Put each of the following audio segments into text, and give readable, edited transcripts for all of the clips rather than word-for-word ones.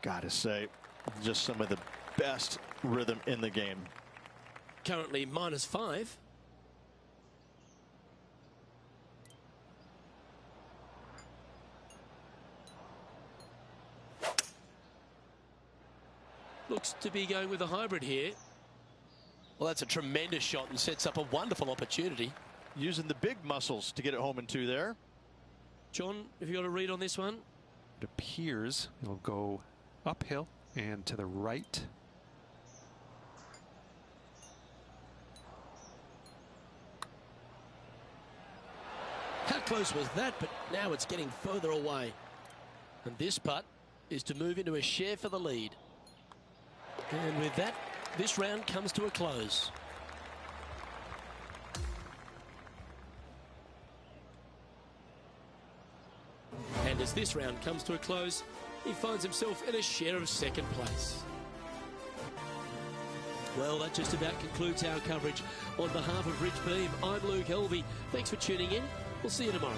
Gotta say, just some of the best rhythm in the game. Currently -5. Looks to be going with a hybrid here. Well, that's a tremendous shot and sets up a wonderful opportunity. Using the big muscles to get it home in 2 there. John, have you got a read on this one? It appears it'll go uphill and to the right. How close was that? But now it's getting further away. And this putt is to move into a share for the lead. And with that, this round comes to a close. And as this round comes to a close, he finds himself in a share of 2nd place. Well, that just about concludes our coverage. On behalf of Rich Beam, I'm Luke Helvey. Thanks for tuning in. We'll see you tomorrow.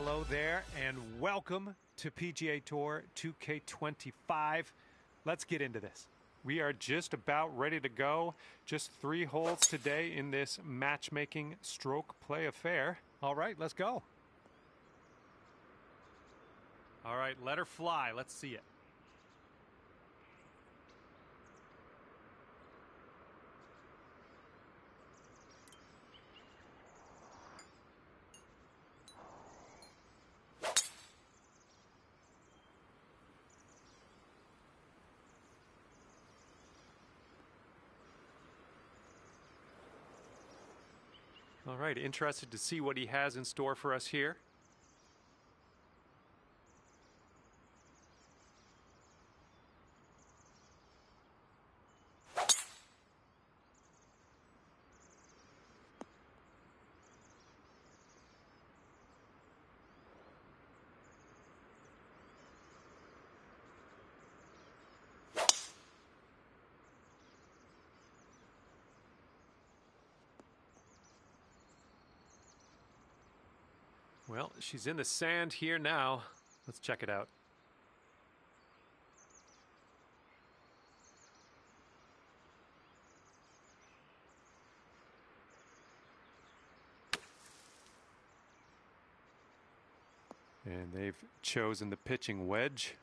Hello there, and welcome to PGA Tour 2K25. Let's get into this. We are just about ready to go. Just 3 holes today in this matchmaking stroke play affair. All right, let's go. All right, let her fly. Let's see it. All right, interested to see what he has in store for us here. Well, she's in the sand here now. Let's check it out. And they've chosen the pitching wedge.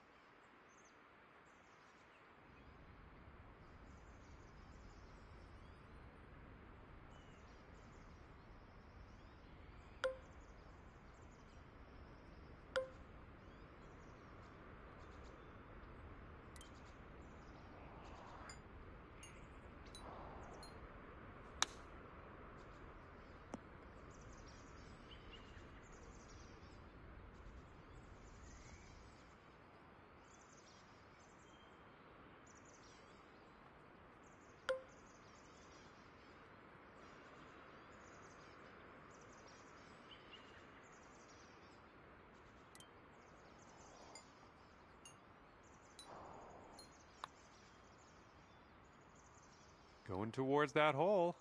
Going towards that hole.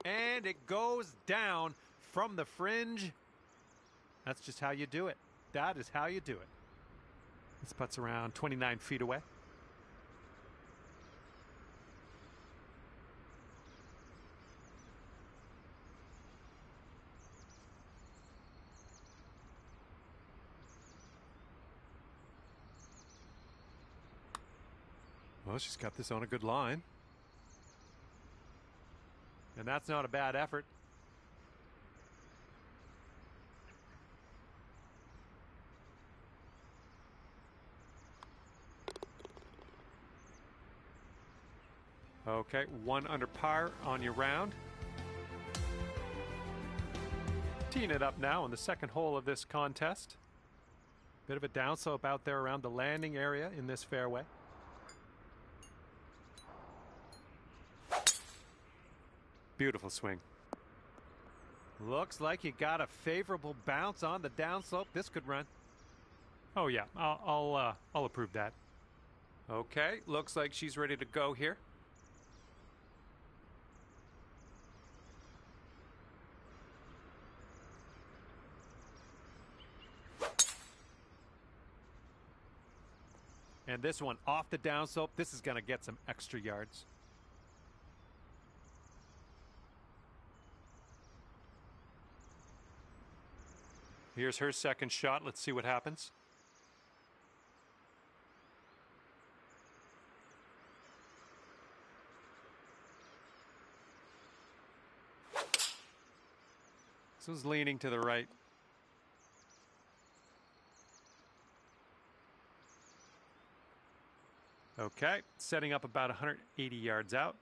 And it goes down from the fringe. That's just how you do it. That is how you do it. This putt's around 29 feet away. Well, she's got this on a good line. And that's not a bad effort. Okay, 1 under par on your round. Teeing it up now on the second hole of this contest. Bit of a downslope out there around the landing area in this fairway. Beautiful swing. Looks like you got a favorable bounce on the downslope. This could run. Oh yeah, I'll approve that. Okay, looks like she's ready to go here. And this one off the downslope. This is going to get some extra yards. Here's her second shot. Let's see what happens. This one's leaning to the right. Okay, setting up about 180 yards out.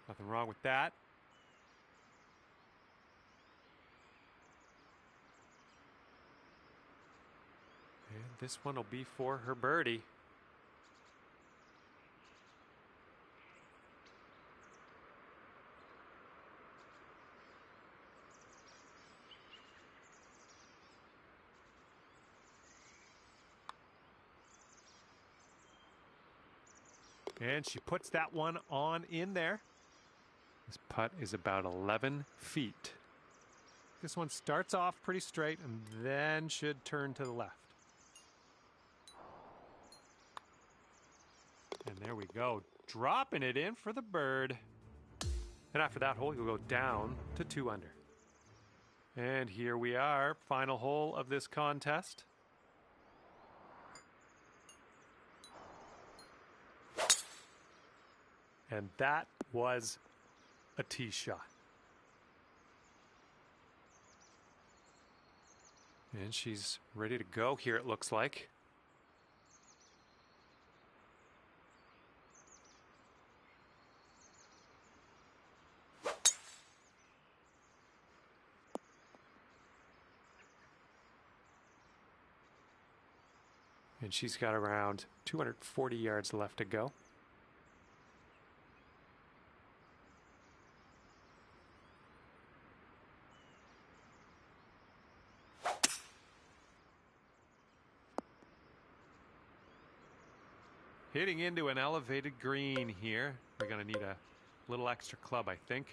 Nothing wrong with that. And this one will be for her birdie. And she puts that one on in there. This putt is about 11 feet. This one starts off pretty straight and then should turn to the left. And there we go, dropping it in for the bird. And after that hole, you'll go down to 2 under. And here we are, final hole of this contest. And that was a tee shot. And she's ready to go here, it looks like. And she's got around 240 yards left to go. Hitting into an elevated green here. We're going to need a little extra club, I think.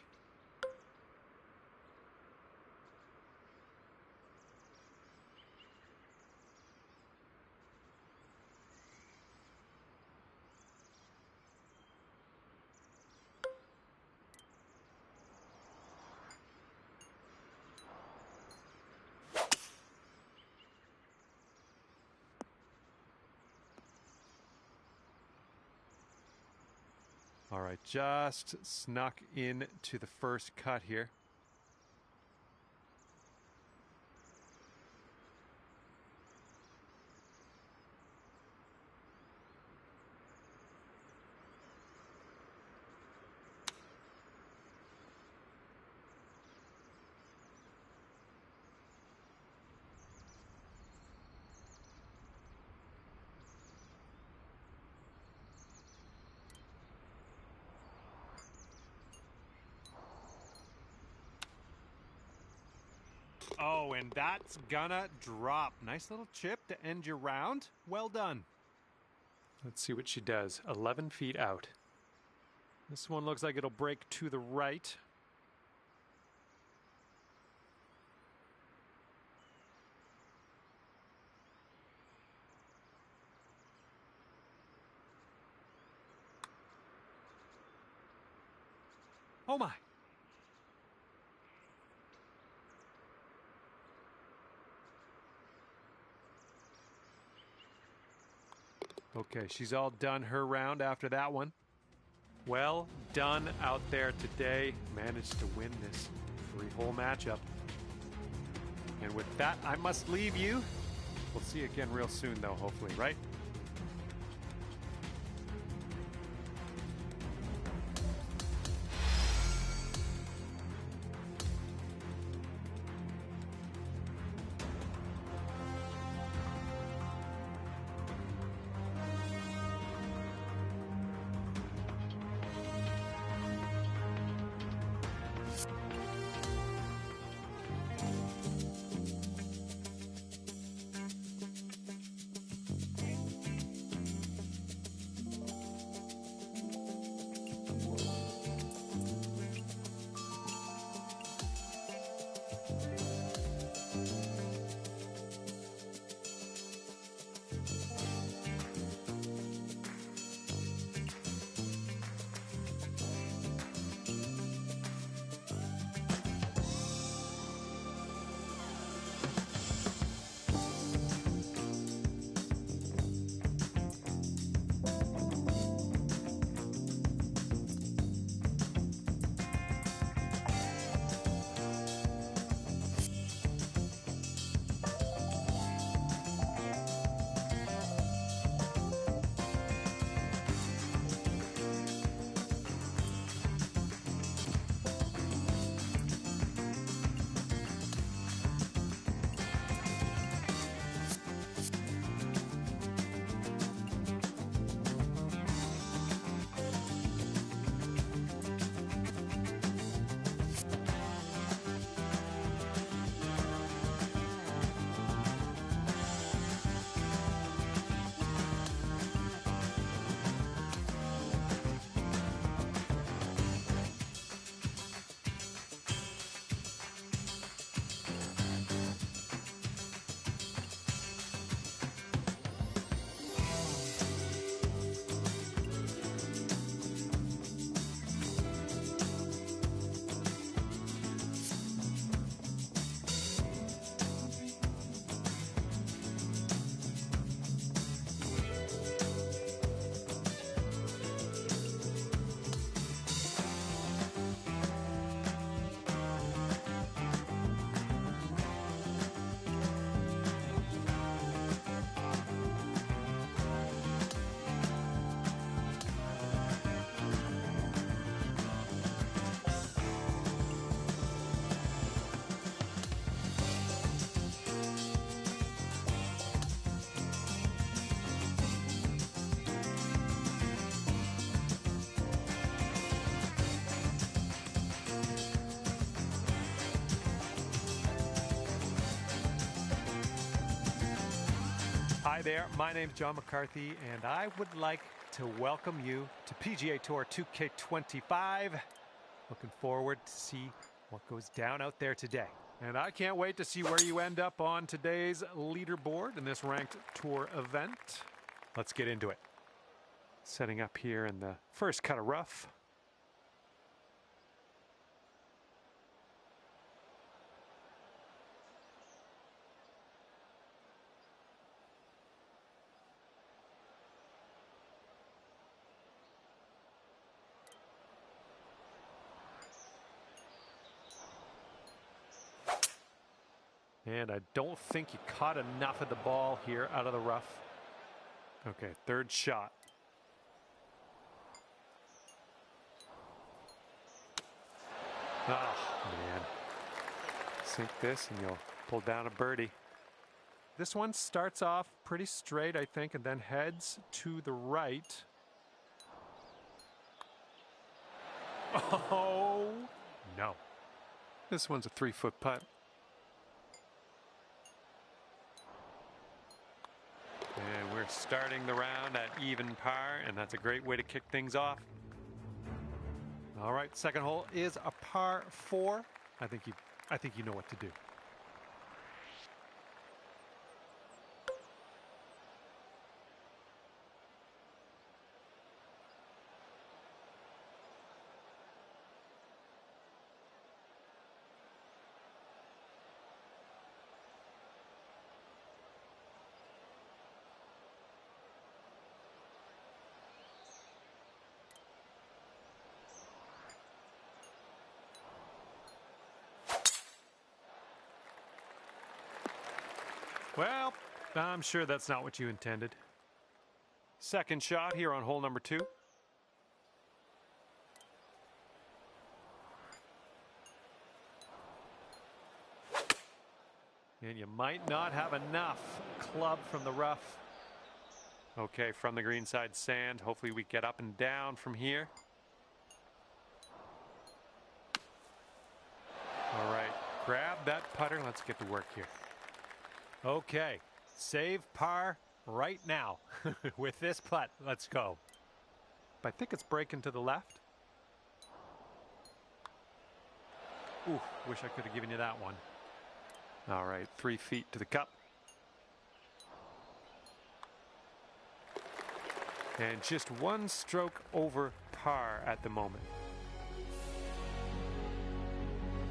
All right, just snuck into the first cut here. Oh, and that's gonna drop. Nice little chip to end your round. Well done. Let's see what she does. 11 feet out. This one looks like it'll break to the right. Oh my. Okay, she's all done her round after that one. Well done out there today. Managed to win this 3-hole matchup. And with that, I must leave you. We'll see you again real soon, though, hopefully, right? Hi there, my name's John McCarthy, and I would like to welcome you to PGA Tour 2K25. Looking forward to see what goes down out there today. And I can't wait to see where you end up on today's leaderboard in this ranked tour event. Let's get into it. Setting up here in the first cut of rough. And I don't think he caught enough of the ball here out of the rough. Okay, third shot. Oh, man. Sink this and you'll pull down a birdie. This one starts off pretty straight, I think, and then heads to the right. Oh, no. This one's a 3-foot putt. And we're starting the round at even par, and that's a great way to kick things off. All right, second hole is a par 4. I think you know what to do. Well, I'm sure that's not what you intended. Second shot here on hole number 2. And you might not have enough club from the rough. Okay, from the green side sand. Hopefully we get up and down from here. All right, grab that putter. Let's get to work here. Okay, save par right now with this putt. Let's go. I think it's breaking to the left. Ooh, wish I could have given you that one. All right, 3 feet to the cup. And just 1 stroke over par at the moment.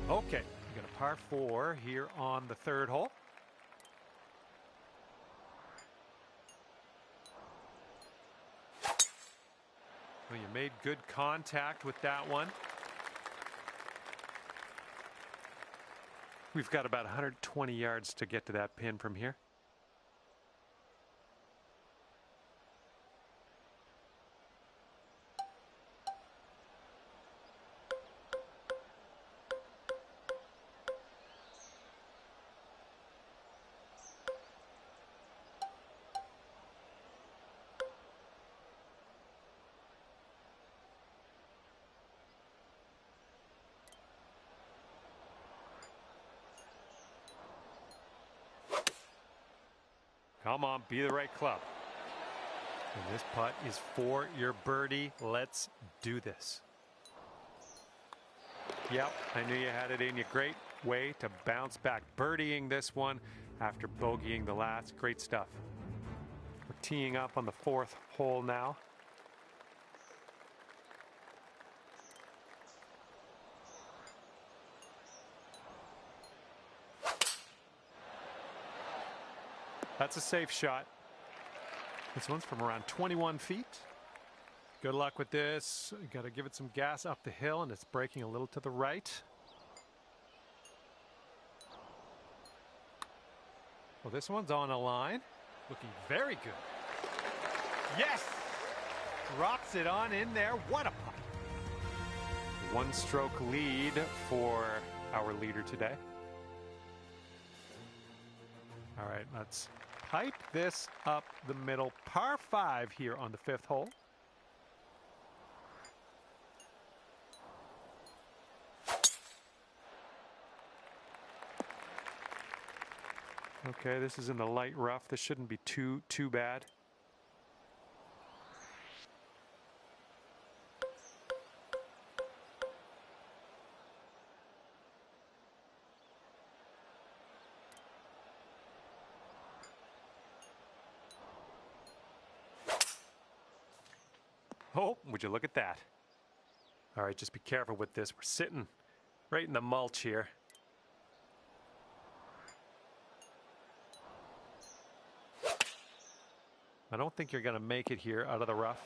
Okay, we got a par 4 here on the third hole. Well, you made good contact with that one. We've got about 120 yards to get to that pin from here. Come on, be the right club. And this putt is for your birdie. Let's do this. Yep, I knew you had it in you. Great way to bounce back. Birdieing this one after bogeying the last. Great stuff. We're teeing up on the 4th hole now. That's a safe shot. This one's from around 21 feet. Good luck with this. You got to give it some gas up the hill, and it's breaking a little to the right. Well, this one's on a line. Looking very good. Yes! Rocks it on in there. What a putt. 1 stroke lead for our leader today. All right, let's pipe this up the middle. Par 5 here on the 5th hole. Okay, this is in the light rough. This shouldn't be too bad. Oh, would you look at that? All right, just be careful with this. We're sitting right in the mulch here. I don't think you're going to make it here out of the rough.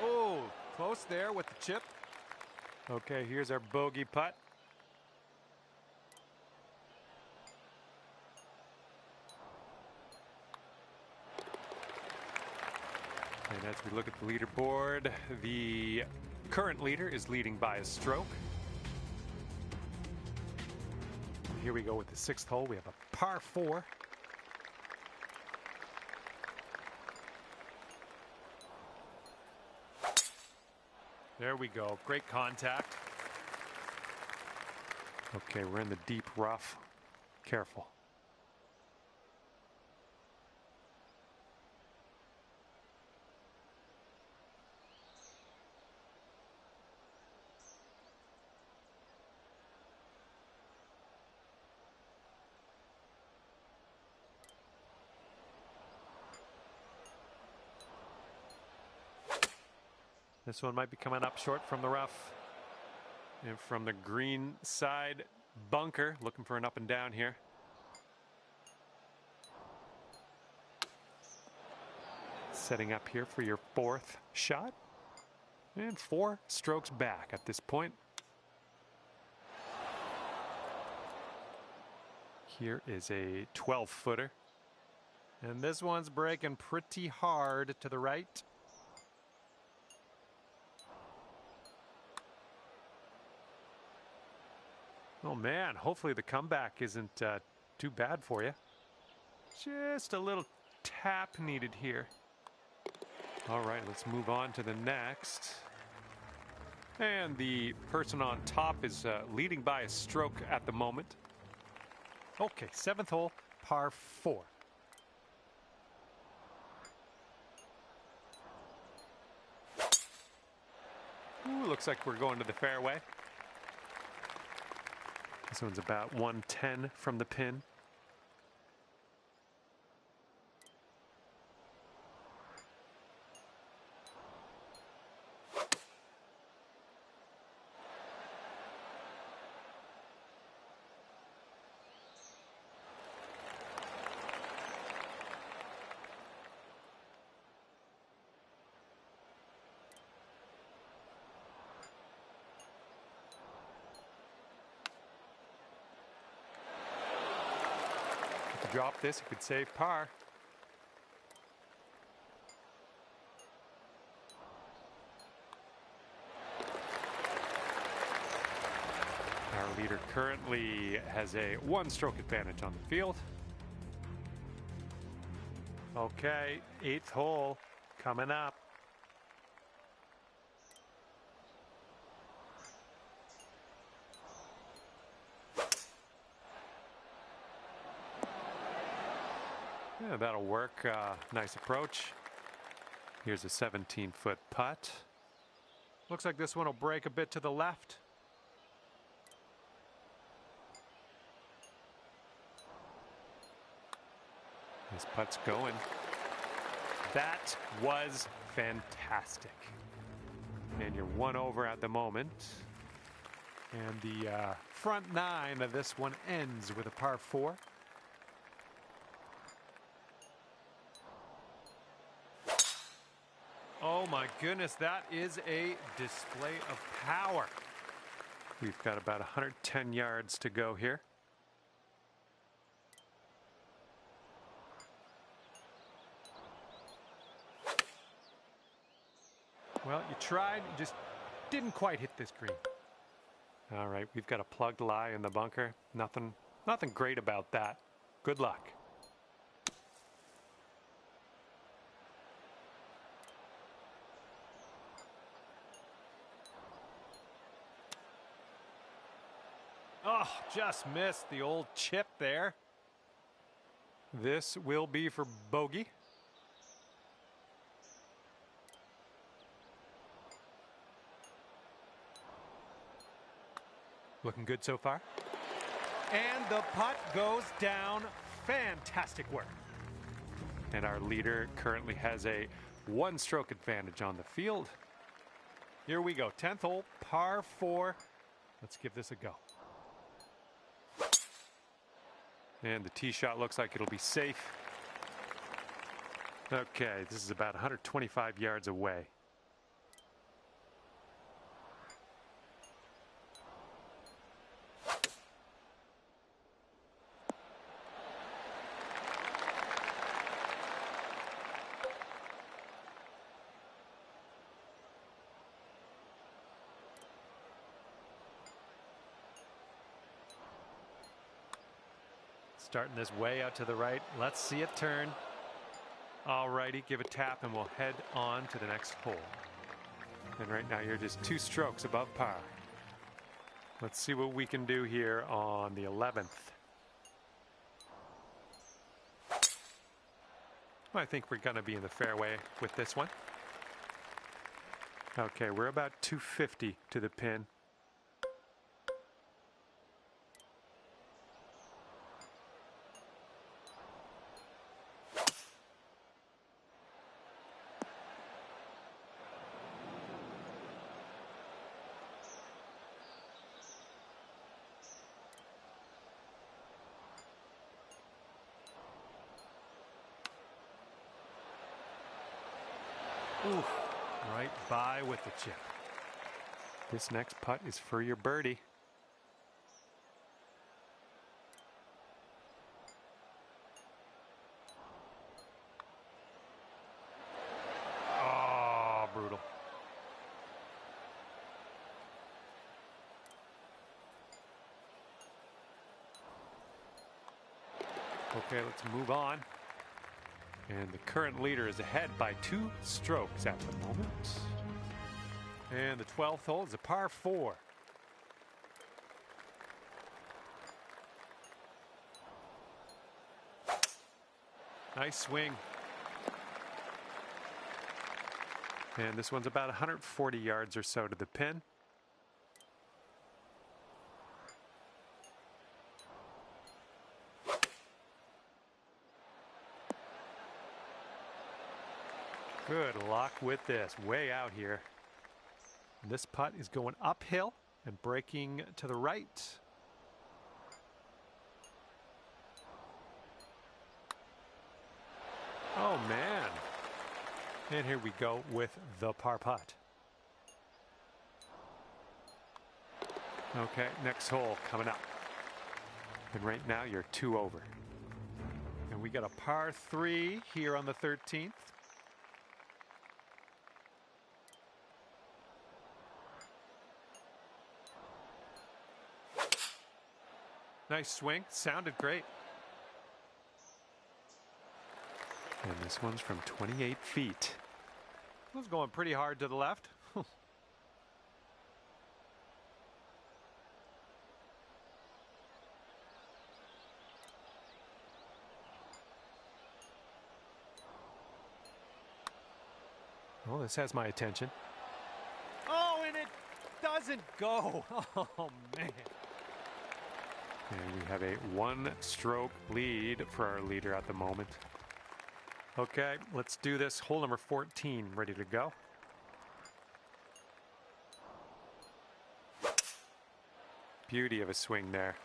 Oh, close there with the chip. Okay, here's our bogey putt. And as we look at the leaderboard, the current leader is leading by a stroke. Here we go with the 6th hole. We have a par 4. There we go. Great contact. Okay, we're in the deep rough. Careful. This one might be coming up short from the rough. And from the green side bunker, looking for an up and down here. Setting up here for your 4th shot. And 4 strokes back at this point. Here is a 12-footer. And this one's breaking pretty hard to the right. Oh man, hopefully the comeback isn't too bad for you. Just a little tap needed here. All right, let's move on to the next. And the person on top is leading by a stroke at the moment. Okay, 7th hole, par 4. Ooh, looks like we're going to the fairway. This one's about 110 from the pin. Drop this, you could save par. Our leader currently has a 1-stroke advantage on the field. Okay, 8th hole coming up. Yeah, that'll work. Nice approach. Here's a 17-foot putt. Looks like this one will break a bit to the left. This putt's going. That was fantastic. And you're 1 over at the moment. And the front 9 of this one ends with a par 4. Oh my goodness, that is a display of power. We've got about 110 yards to go here. Well, you tried, you just didn't quite hit this green. All right, we've got a plugged lie in the bunker. Nothing great about that. Good luck. Oh, just missed the old chip there. This will be for bogey. Looking good so far. And the putt goes down. Fantastic work. And our leader currently has a one-stroke advantage on the field. Here we go. 10th hole, par 4. Let's give this a go. And the tee shot looks like it'll be safe. Okay, this is about 125 yards away. Starting this way out to the right. Let's see it turn. All righty, give a tap and we'll head on to the next hole. And right now you're just 2 strokes above par. Let's see what we can do here on the 11th. I think we're going to be in the fairway with this one. Okay, we're about 250 to the pin. Ooh, right by with the chip. This next putt is for your birdie. Oh, brutal. Okay, let's move on. And the current leader is ahead by 2 strokes at the moment. And the 12th hole is a par 4. Nice swing. And this one's about 140 yards or so to the pin. Good luck with this. Way out here. This putt is going uphill and breaking to the right. Oh, man. And here we go with the par putt. Okay, next hole coming up. And right now you're 2 over. And we got a par 3 here on the 13th. Nice swing. Sounded great. And this one's from 28 feet. It was going pretty hard to the left. Well, this has my attention. Oh, and it doesn't go. Oh, man. And we have a 1-stroke lead for our leader at the moment. Okay, let's do this. Hole number 14, ready to go. Beauty of a swing there.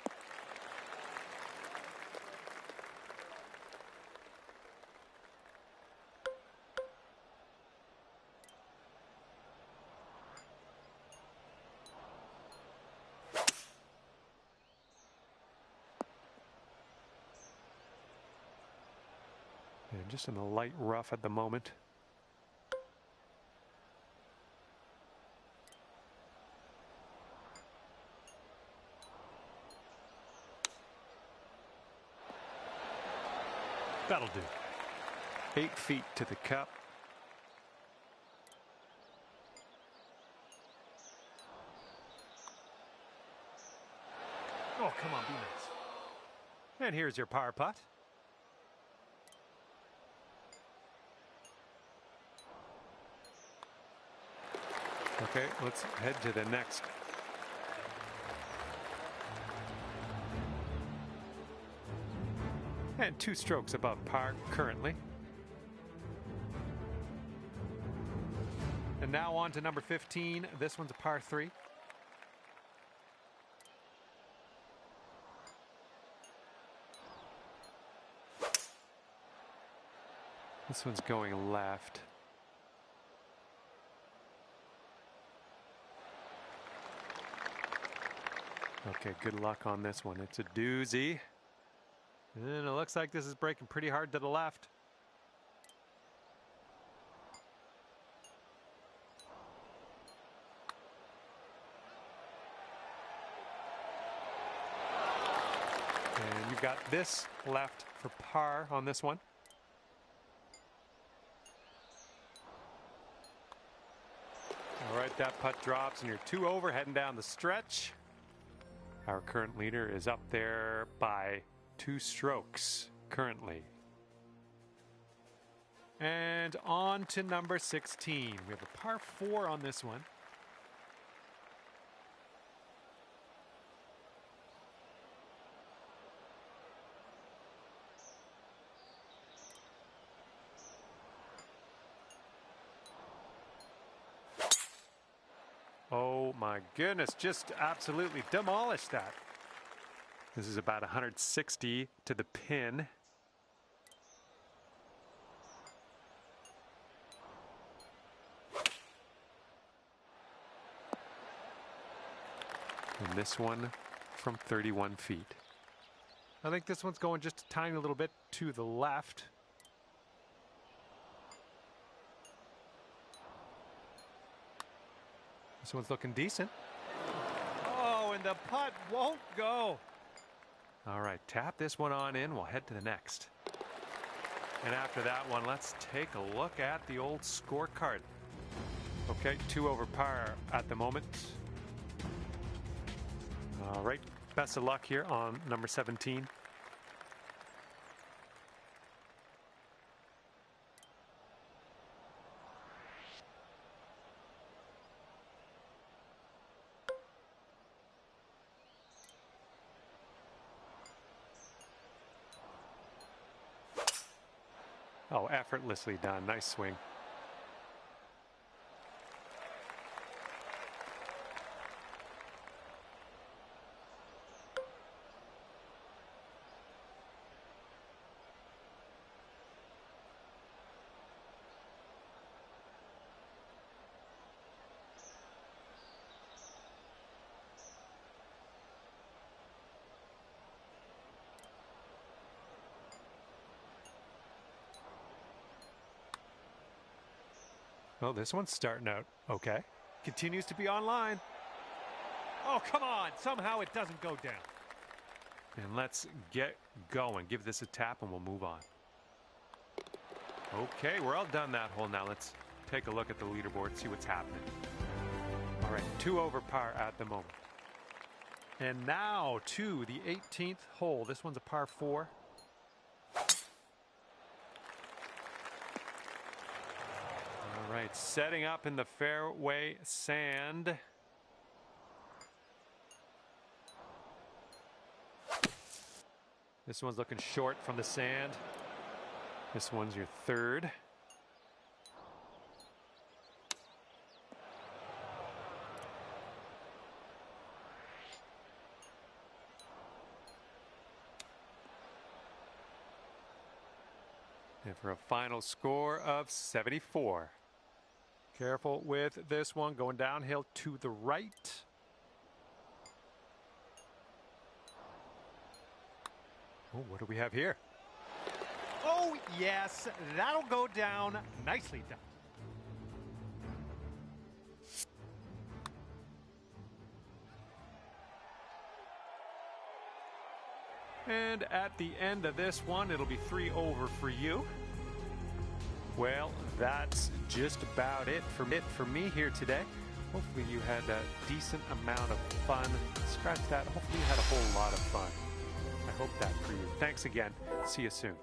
And just in the light rough at the moment. That'll do. 8 feet to the cup. Oh, come on, be nice. And here's your par putt. Okay, let's head to the next. And 2 strokes above par currently. And now on to number 15. This one's a par 3. This one's going left. Okay, good luck on this one. It's a doozy. And it looks like this is breaking pretty hard to the left. And you've got this left for par on this one. All right, that putt drops and you're 2 over heading down the stretch. Our current leader is up there by 2 strokes currently. And on to number 16. We have a par 4 on this one. Oh my goodness, just absolutely demolished that. This is about 160 to the pin. And this one from 31 feet. I think this one's going just a tiny little bit to the left. This one's looking decent. Oh, and the putt won't go. All right, tap this one on in. We'll head to the next. And after that one, let's take a look at the old scorecard. Okay, 2 over par at the moment. All right, best of luck here on number 17. Oh, effortlessly done. Nice swing. Well, this one's starting out okay. Continues to be online. Oh, come on. Somehow it doesn't go down. And let's get going. Give this a tap and we'll move on. Okay, we're all done that hole now. Let's take a look at the leaderboard, see what's happening. All right, 2 over par at the moment. And now to the 18th hole. This one's a par 4. All right, setting up in the fairway sand. This one's looking short from the sand. This one's your 3rd. And for a final score of 74. Careful with this one, going downhill to the right. Oh, what do we have here? Oh, yes, that'll go down. Nicely done. And at the end of this one, it'll be 3 over for you. Well, that's just about it for me here today. Hopefully you had a decent amount of fun. Scratch that. Hopefully you had a whole lot of fun. I hope that for you. Thanks again. See you soon.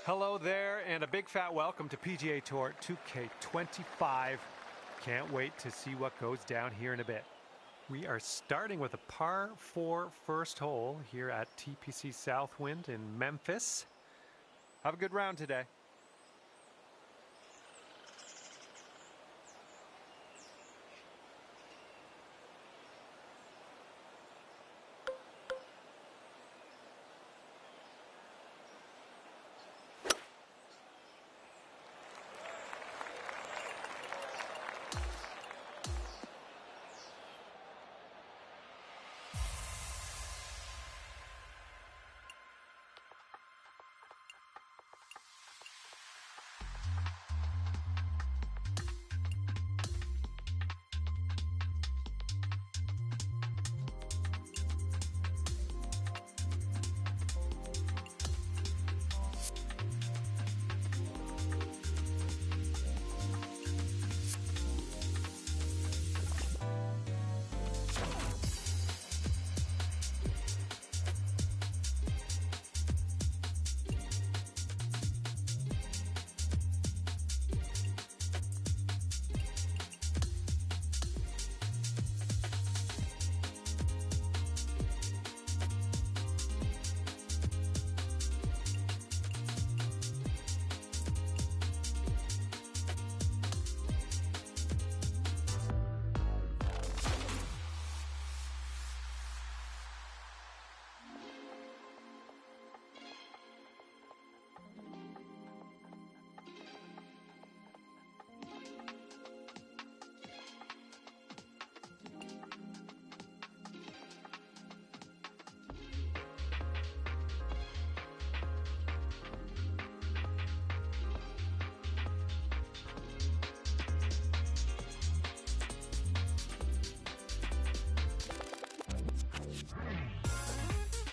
Hello there, and a big fat welcome to PGA Tour 2K25. Can't wait to see what goes down here in a bit. We are starting with a par 4 first hole here at TPC Southwind in Memphis. Have a good round today.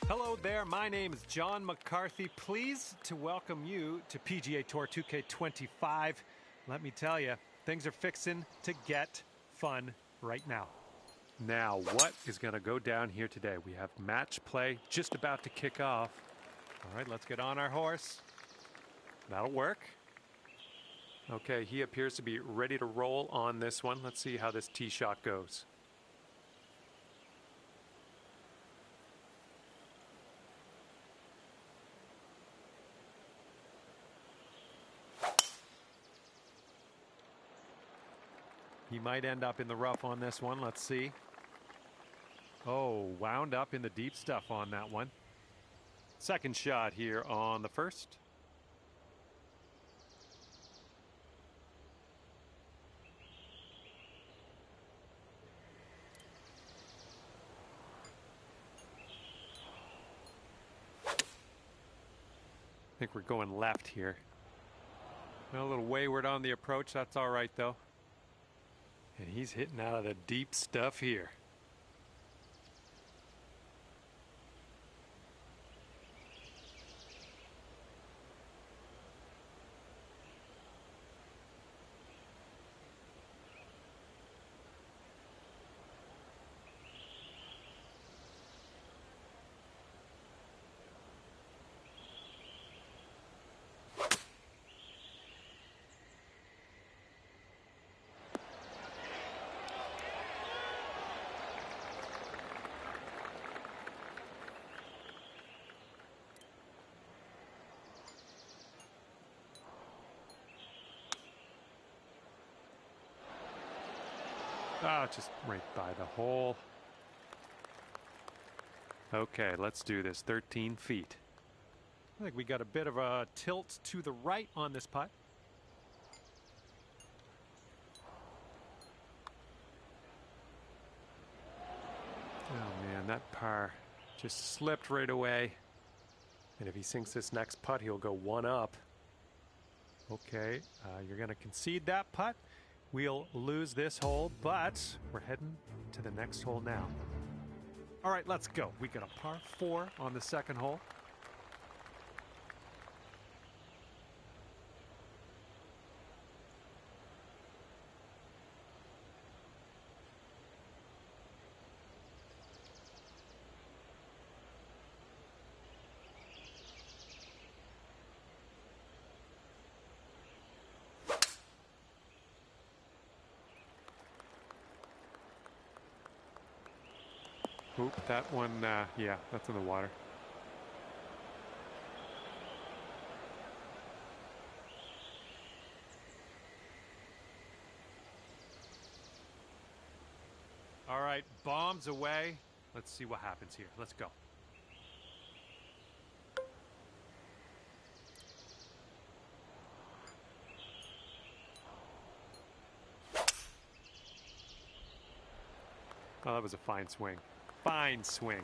Hello there, my name is John McCarthy. Pleased to welcome you to PGA Tour 2K25. Let me tell you, things are fixing to get fun right now. Now, what is going to go down here today? We have match play just about to kick off. All right, let's get on our horse. That'll work. Okay, he appears to be ready to roll on this one. Let's see how this tee shot goes. He might end up in the rough on this one. Let's see. Oh, wound up in the deep stuff on that one. Second shot here on the first. I think we're going left here. A little wayward on the approach. That's all right, though. And he's hitting out of the deep stuff here. Oh, just right by the hole. Okay, let's do this. 13 feet. I think we got a bit of a tilt to the right on this putt. Oh man, that par just slipped right away. And if he sinks this next putt, he'll go one up. Okay, you're going to concede that putt. We'll lose this hole, but we're heading to the next hole now. All right, let's go. We got a par 4 on the second hole. Oop, that one, yeah, that's in the water. All right, bombs away. Let's see what happens here. Let's go. Oh, that was a fine swing. Fine swing.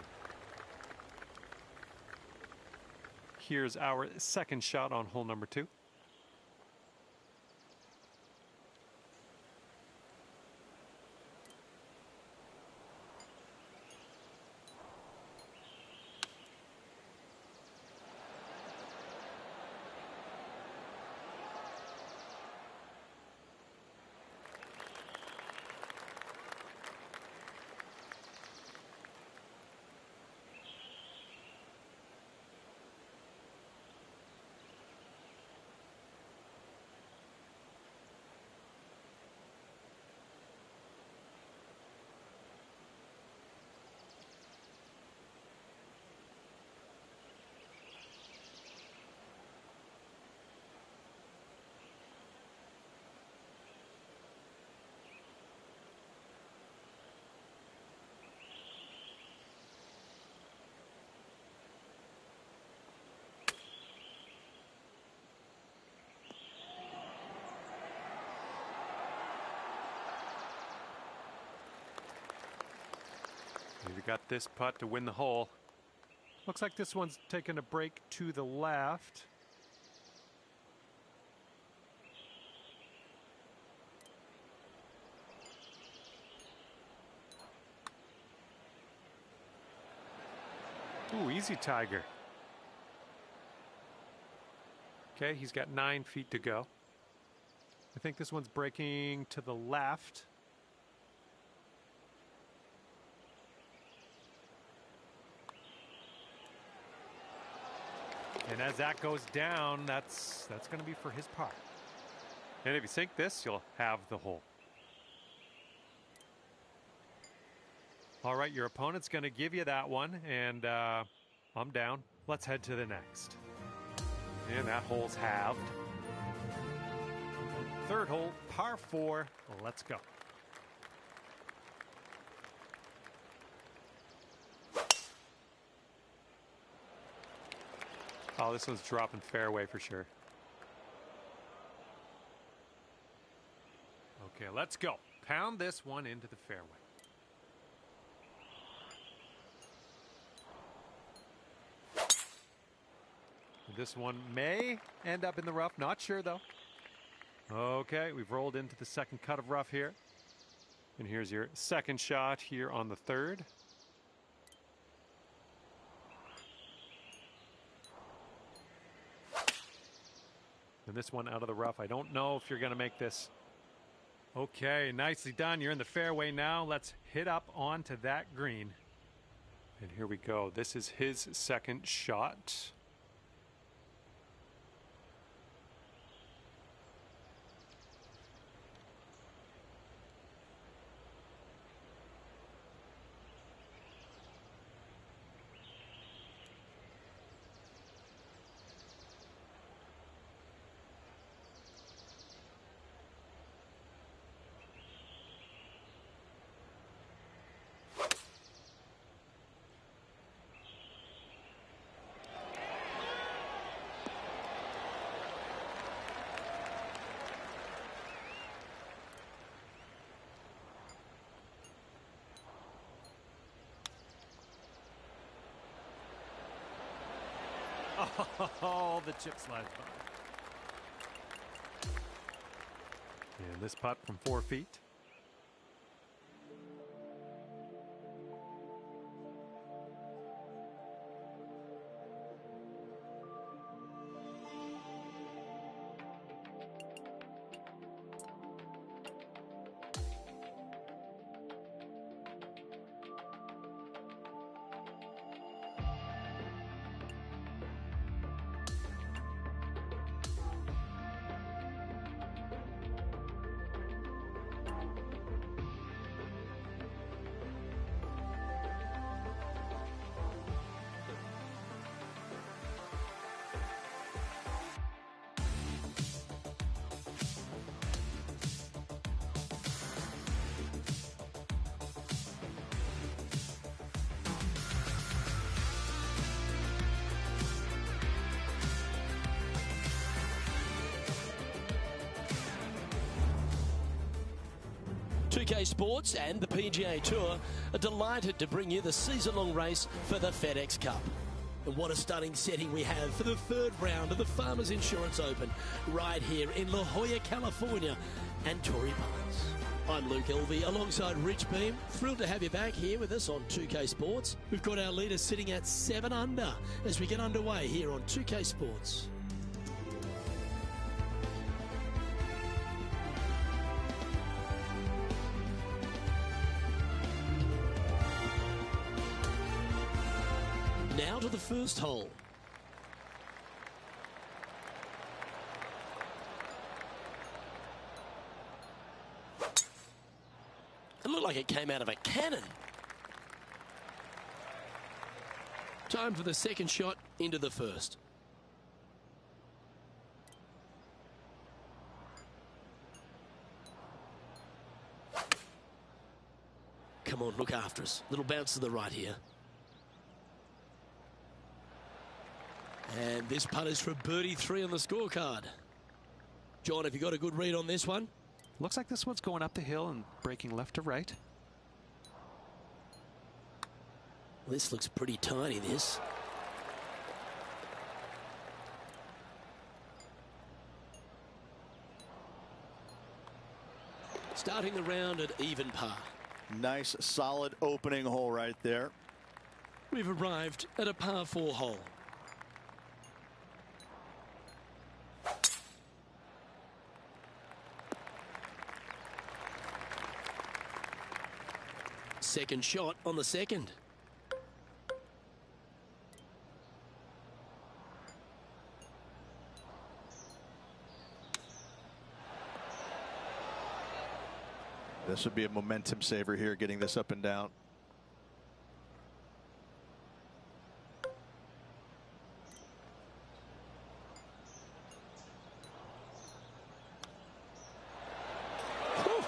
Here's our second shot on hole number 2. We got this putt to win the hole. Looks like this one's taking a break to the left. Ooh, easy Tiger. Okay, he's got 9 feet to go. I think this one's breaking to the left. And as that goes down, that's going to be for his par. And if you sink this, you'll have the hole. All right, your opponent's going to give you that one, and I'm down. Let's head to the next. And that hole's halved. Third hole, par 4. Let's go. Oh, this one's dropping fairway for sure. Okay, let's go. Pound this one into the fairway. This one may end up in the rough. Not sure, though. Okay, we've rolled into the second cut of rough here. And here's your second shot here on the third. And this one out of the rough. I don't know if you're going to make this. Okay, nicely done. You're in the fairway now. Let's hit up onto that green. And here we go. This is his second shot. Oh, the chip slides by. And this putt from 4 feet. .2K Sports and the PGA Tour are delighted to bring you the season-long race for the FedEx Cup. And what a stunning setting we have for the third round of the Farmers Insurance Open right here in La Jolla, California and Torrey Pines. I'm Luke Elvey alongside Rich Beam. Thrilled to have you back here with us on 2K Sports. We've got our leader sitting at 7 under as we get underway here on 2K Sports. Now to the first hole. It looked like it came out of a cannon. Time for the second shot into the first. Come on, look after us. Little bounce to the right here. And this putt is for birdie 3 on the scorecard. John, have you got a good read on this one? Looks like this one's going up the hill and breaking left to right. Well, this looks pretty tiny, this. Starting the round at even par. Nice, solid opening hole right there. We've arrived at a par 4 hole. Second shot on the second. This would be a momentum saver here, getting this up and down. Whew,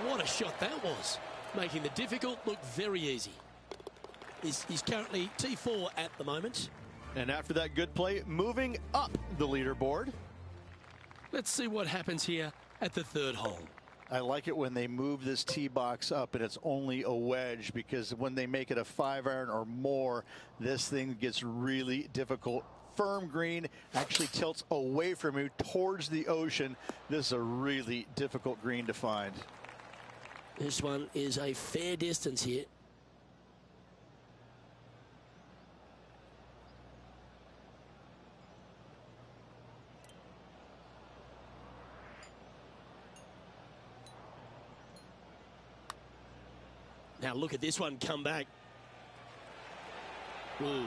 what a shot that was. Making the difficult look very easy. He's currently T4 at the moment. And after that good play, moving up the leaderboard. Let's see what happens here at the third hole. I like it when they move this tee box up and it's only a wedge, because when they make it a 5-iron or more, this thing gets really difficult. Firm green, actually tilts away from you towards the ocean. This is a really difficult green to find. This one is a fair distance here. Now look at this one come back. Ooh.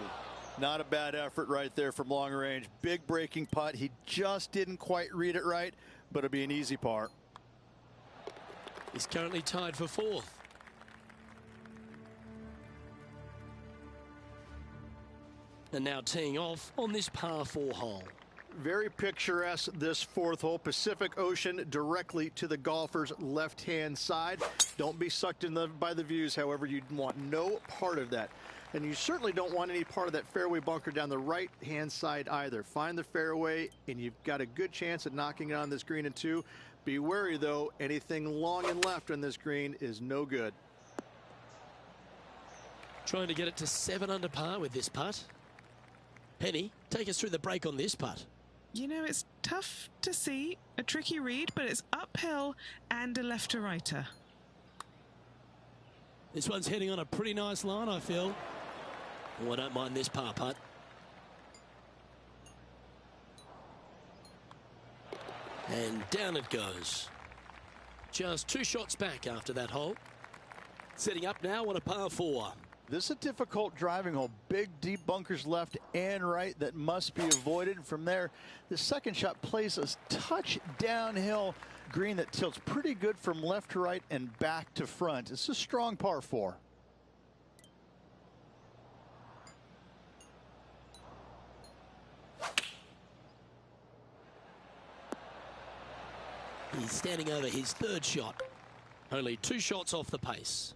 Not a bad effort right there from long range. Big breaking putt. He just didn't quite read it right, but it'll be an easy par. He's currently tied for 4th. And now teeing off on this par 4 hole. Very picturesque, this 4th hole. Pacific Ocean directly to the golfer's left-hand side. Don't be sucked in by the views, however. You want no part of that. And you certainly don't want any part of that fairway bunker down the right-hand side either. Find the fairway, and you've got a good chance at knocking it on this green in 2. Be wary, though. Anything long and left on this green is no good. Trying to get it to 7 under par with this putt. Penny, take us through the break on this putt. You know, it's tough to see, a tricky read, but it's uphill and a left-to-righter. This one's heading on a pretty nice line, I feel. Oh, I don't mind this par putt. And down it goes. Just 2 shots back after that hole. Setting up now on a par 4. This is a difficult driving hole. Big, deep bunkers left and right that must be avoided. From there, the second shot plays a touch downhill green that tilts pretty good from left to right and back to front. It's a strong par 4. He's standing over his 3rd shot. Only 2 shots off the pace.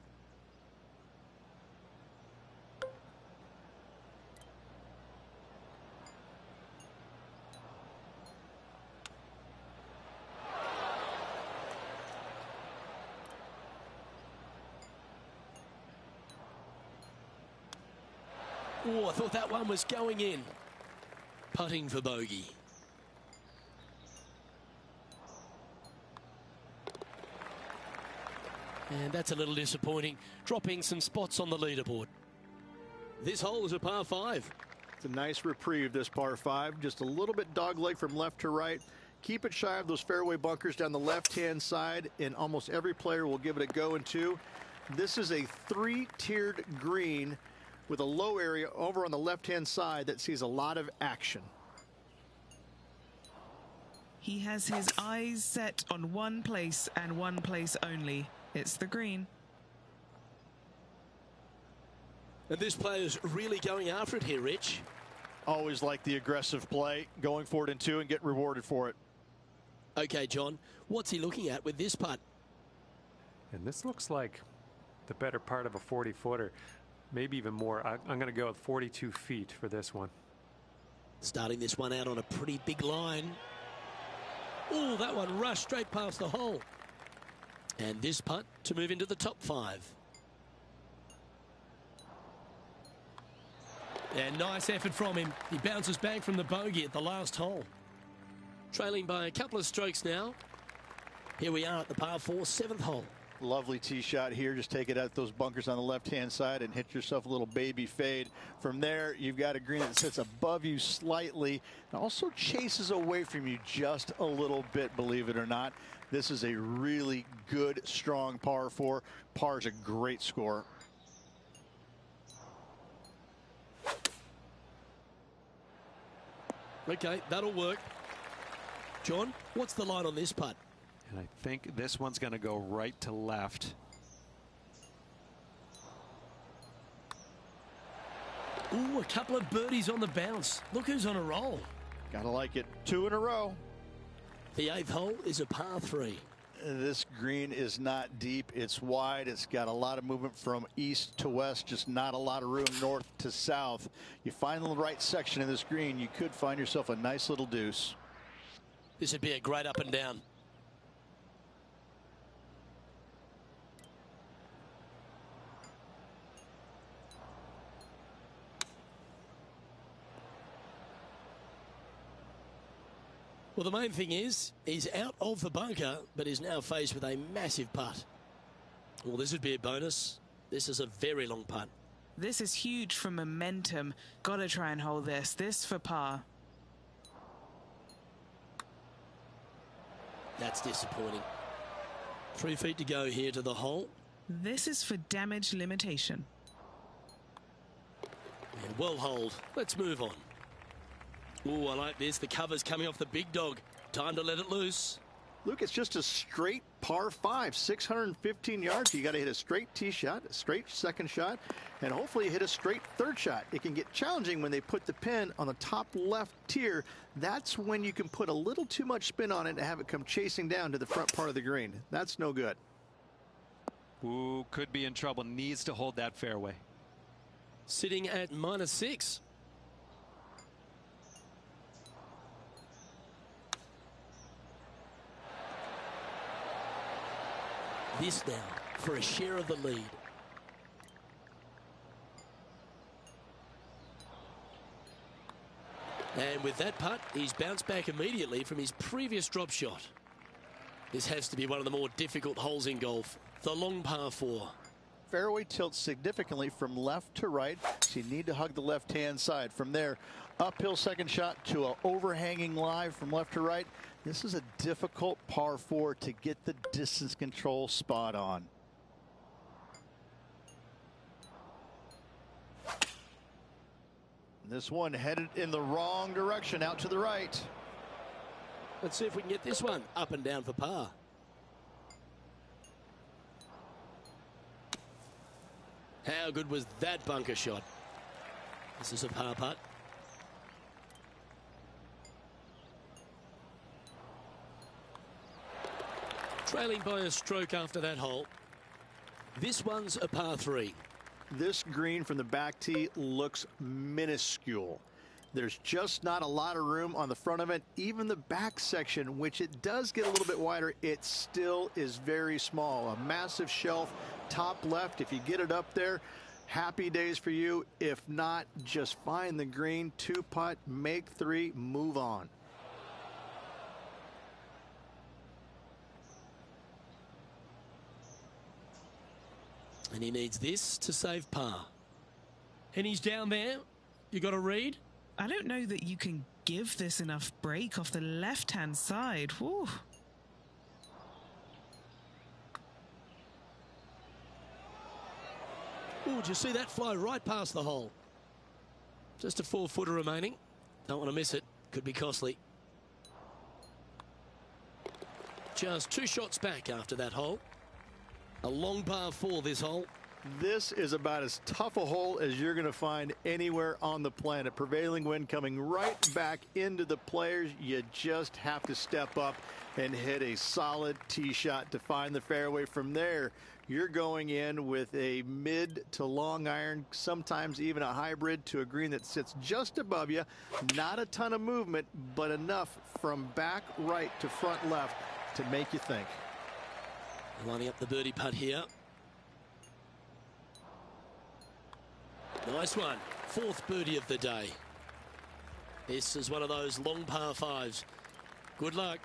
Oh, I thought that one was going in. Putting for bogey. And that's a little disappointing, dropping some spots on the leaderboard. This hole is a par 5. It's a nice reprieve, this par 5. Just a little bit dogleg from left to right. Keep it shy of those fairway bunkers down the left-hand side, and almost every player will give it a go in 2. This is a 3-tiered green with a low area over on the left-hand side that sees a lot of action. He has his eyes set on one place and one place only. It's the green. And this player's really going after it here, Rich. Always like the aggressive play, going for it in 2 and get rewarded for it. Okay, John, what's he looking at with this putt? And this looks like the better part of a 40-footer. Maybe even more. I'm going to go with 42 feet for this one. Starting this one out on a pretty big line. Oh, that one rushed straight past the hole. And this putt to move into the top 5. And nice effort from him. He bounces back from the bogey at the last hole. Trailing by a couple of strokes now. Here we are at the par 4, 7th hole. Lovely tee shot here. Just take it out those bunkers on the left-hand side and hit yourself a little baby fade. From there, you've got a green that sits above you slightly and also chases away from you just a little bit, believe it or not. This is a really good, strong par 4. Par is a great score. Okay, that'll work. John, what's the line on this putt? And I think this one's going to go right to left. Ooh, a couple of birdies on the bounce. Look who's on a roll. Gotta like it. 2 in a row. The 8th hole is a par 3. This green is not deep. It's wide. It's got a lot of movement from east to west, just not a lot of room north to south. You find the right section of this green, you could find yourself a nice little deuce. This would be a great up and down. Well, the main thing is, he's out of the bunker, but is now faced with a massive putt. Well, this would be a bonus. This is a very long putt. This is huge for momentum. Gotta try and hold this. This for par. That's disappointing. 3 feet to go here to the hole. This is for damage limitation. And well hold. Let's move on. Ooh, I like this. The cover's coming off the big dog. Time to let it loose. Luke, it's just a straight par 5, 615 yards. You got to hit a straight tee shot, a straight second shot, and hopefully you hit a straight third shot. It can get challenging when they put the pin on the top left tier. That's when you can put a little too much spin on it and have it come chasing down to the front part of the green. That's no good. Ooh, could be in trouble. Needs to hold that fairway. Sitting at -6. This now for a share of the lead. And with that putt, he's bounced back immediately from his previous drop shot. This has to be one of the more difficult holes in golf. The long par 4. Fairway tilts significantly from left to right, so you need to hug the left-hand side. From there, uphill second shot to an overhanging lie from left to right. This is a difficult par 4 to get the distance control spot on. This one headed in the wrong direction, out to the right. Let's see if we can get this one up and down for par. How good was that bunker shot? This is a par putt. Trailing by a stroke after that hole. This one's a par 3. This green from the back tee looks minuscule. There's just not a lot of room on the front of it. Even the back section, which it does get a little bit wider, it still is very small. A massive shelf, top left. If you get it up there, happy days for you. If not, just find the green, 2-putt, make 3, move on. And he needs this to save par. And he's down there. You got to read. I don't know that you can give this enough break off the left-hand side. Whew. Oh, did you see that fly right past the hole? Just a 4-footer remaining. Don't want to miss it. Could be costly. Just 2 shots back after that hole. A long par 4 this hole. This is about as tough a hole as you're going to find anywhere on the planet. Prevailing wind coming right back into the players. You just have to step up and hit a solid tee shot to find the fairway. From there, you're going in with a mid to long iron, sometimes even a hybrid, to a green that sits just above you. Not a ton of movement, but enough from back right to front left to make you think. Lining up the birdie putt here. Nice one. 4th birdie of the day. This is one of those long par 5s. Good luck.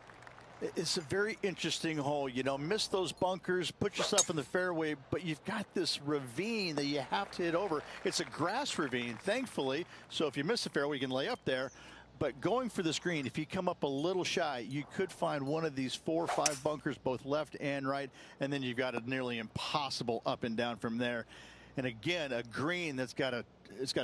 It's a very interesting hole. You know, miss those bunkers, put yourself in the fairway, but you've got this ravine that you have to hit over. It's a grass ravine, thankfully, so if you miss the fairway, you can lay up there. But going for this green, if you come up a little shy, you could find one of these 4 or 5 bunkers, both left and right, and then you've got a nearly impossible up and down from there. And again, a green that's got a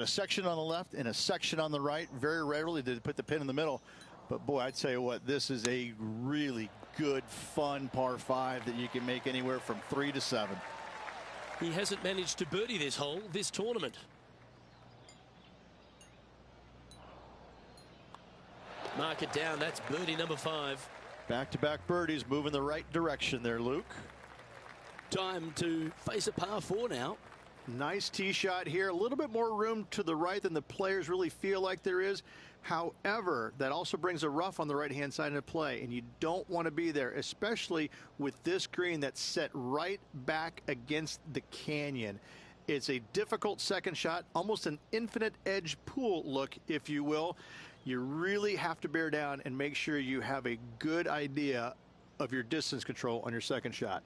section on the left and a section on the right. Very rarely did they put the pin in the middle. But boy, I tell you what, this is a really good, fun par 5 that you can make anywhere from 3 to 7. He hasn't managed to birdie this hole this tournament. Mark it down. That's birdie number 5. Back-to-back birdies, moving the right direction there, Luke. Time to face a par 4 now. Nice tee shot here. A little bit more room to the right than the players really feel like there is. However, that also brings a rough on the right-hand side into play, and you don't want to be there, especially with this green that's set right back against the canyon. It's a difficult second shot, almost an infinite edge pool look, if you will. You really have to bear down and make sure you have a good idea of your distance control on your second shot.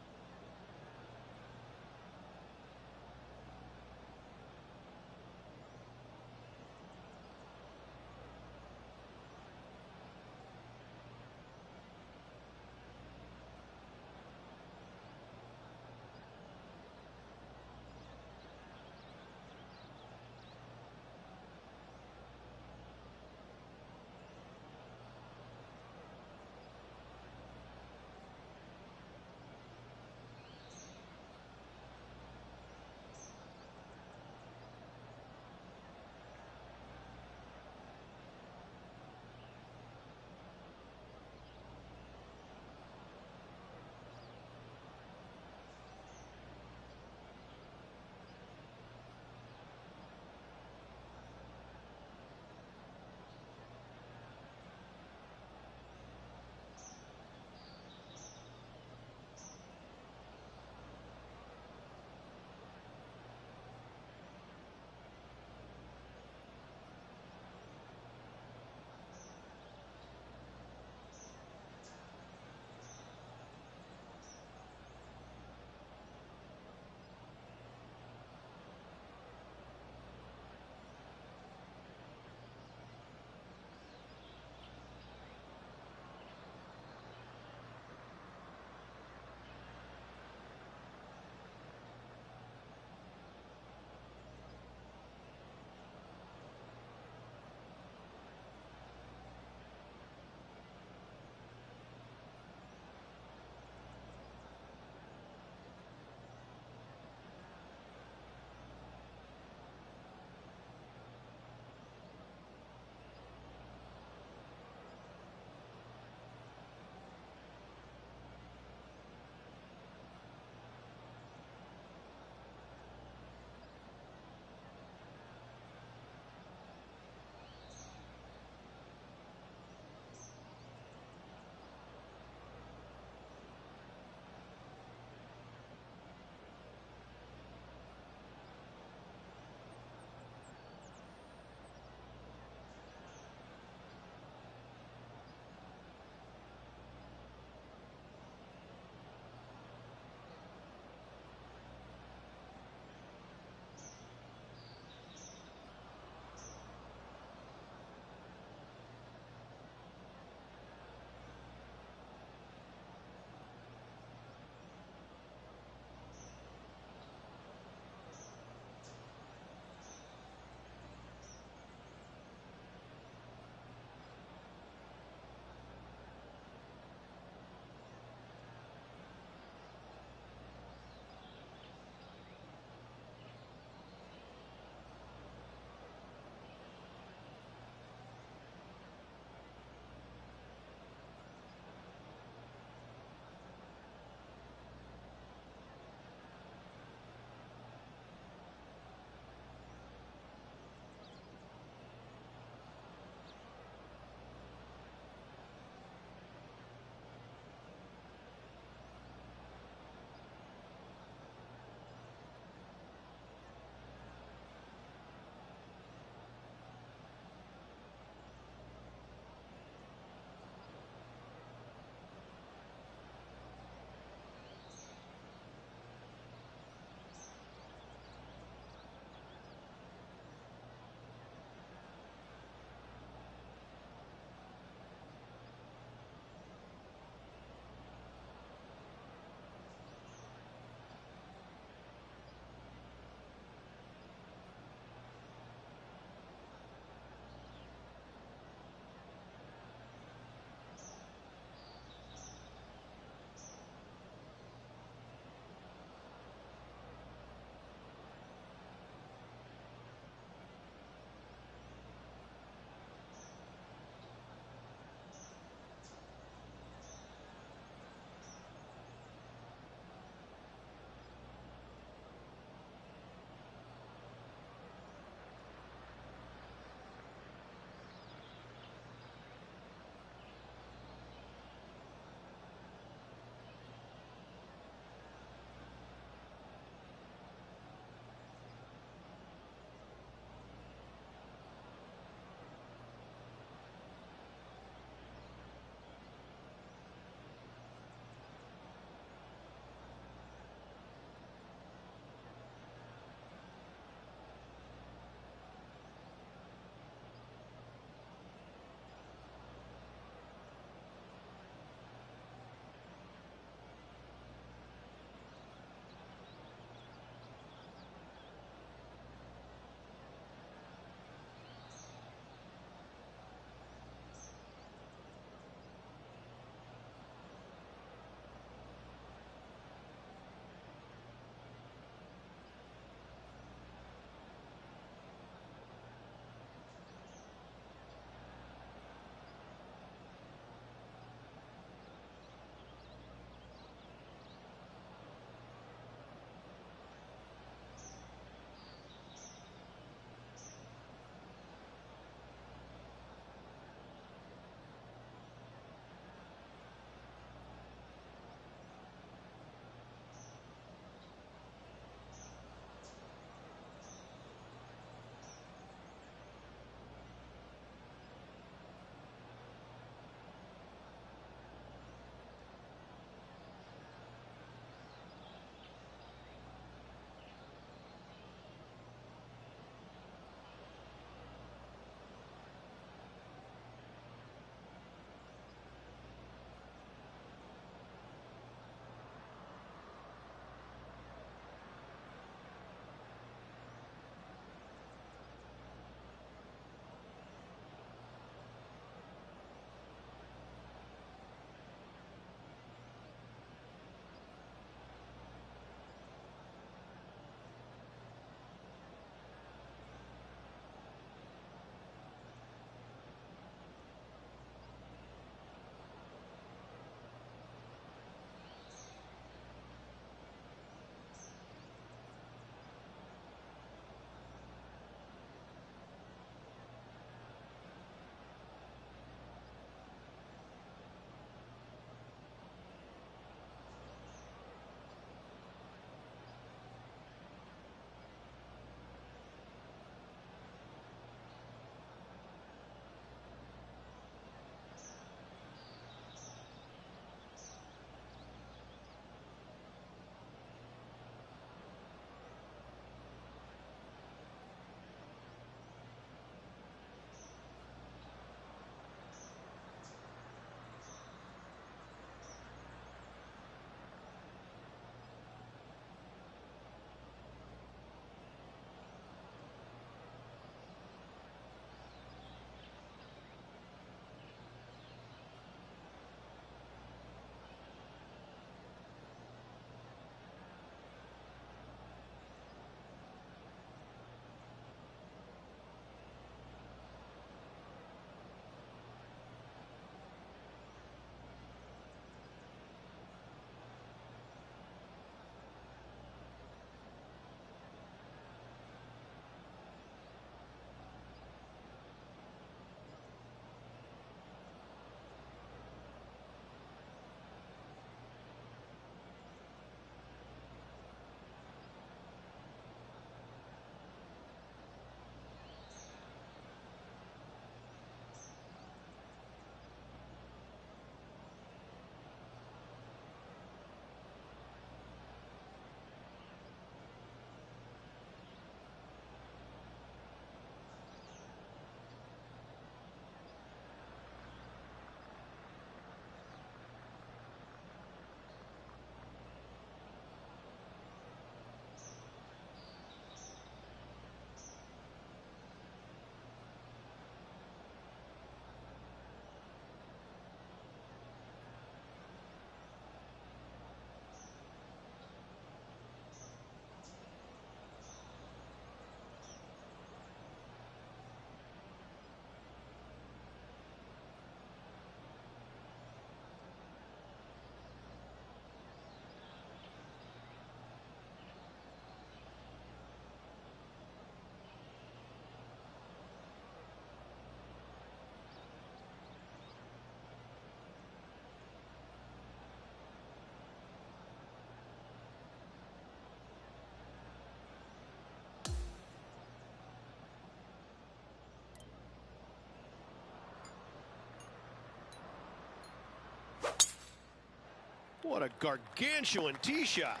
What a gargantuan tee shot.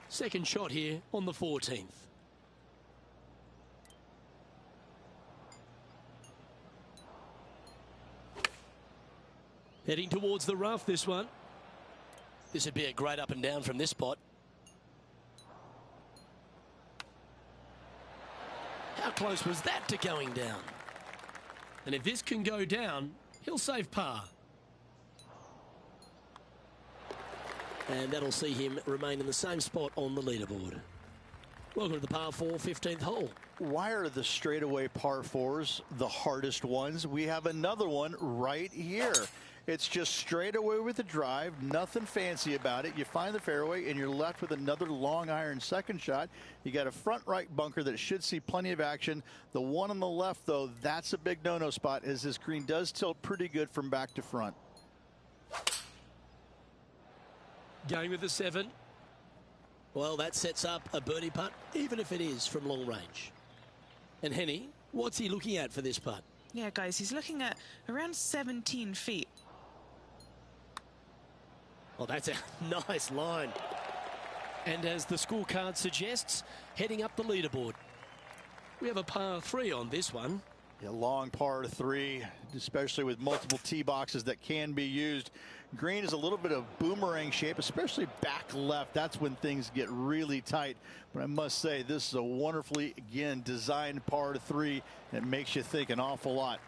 Second shot here on the 14th. Heading towards the rough, this one. This would be a great up and down from this spot. How close was that to going down? And if this can go down, he'll save par. And that'll see him remain in the same spot on the leaderboard. Welcome to the par 4 15th hole. Why are the straightaway par 4s the hardest ones? We have another one right here. It's just straight away with the drive, nothing fancy about it. You find the fairway and you're left with another long iron second shot. You got a front right bunker that should see plenty of action. The one on the left, though, that's a big no-no spot, as this green does tilt pretty good from back to front. Going with the 7. Well, that sets up a birdie putt, even if it is from long range. And Henny, what's he looking at for this putt? Yeah, guys, he's looking at around 17 feet. Well, that's a nice line. And as the scorecard suggests, heading up the leaderboard. We have a par 3 on this one. Yeah, long par 3, especially with multiple tee boxes that can be used. Green is a little bit of boomerang shape, especially back left. That's when things get really tight. But I must say, this is a wonderfully, again, designed par 3 that makes you think an awful lot.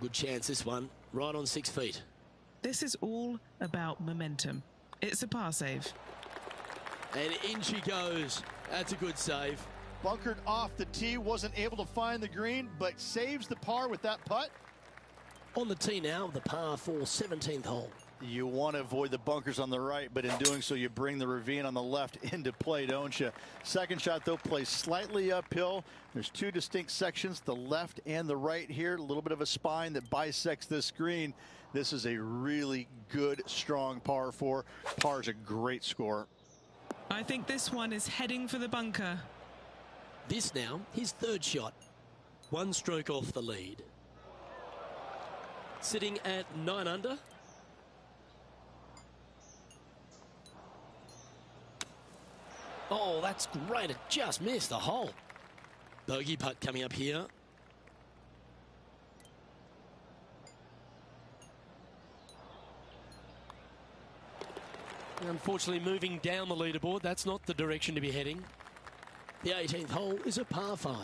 Good chance, this one. Right on 6 feet. This is all about momentum. It's a par save. And in she goes. That's a good save. Bunkered off the tee, wasn't able to find the green, but saves the par with that putt. On the tee now, the par 4 17th hole. You want to avoid the bunkers on the right, but in doing so, you bring the ravine on the left into play, don't you? Second shot, though, plays slightly uphill. There's 2 distinct sections, the left and the right here. A little bit of a spine that bisects this green. This is a really good, strong par 4. Par's a great score. I think this one is heading for the bunker. This now, his 3rd shot. 1 stroke off the lead. Sitting at 9 under. Oh, that's great. It just missed the hole. Bogey putt coming up here. Unfortunately, moving down the leaderboard, that's not the direction to be heading. The 18th hole is a par 5.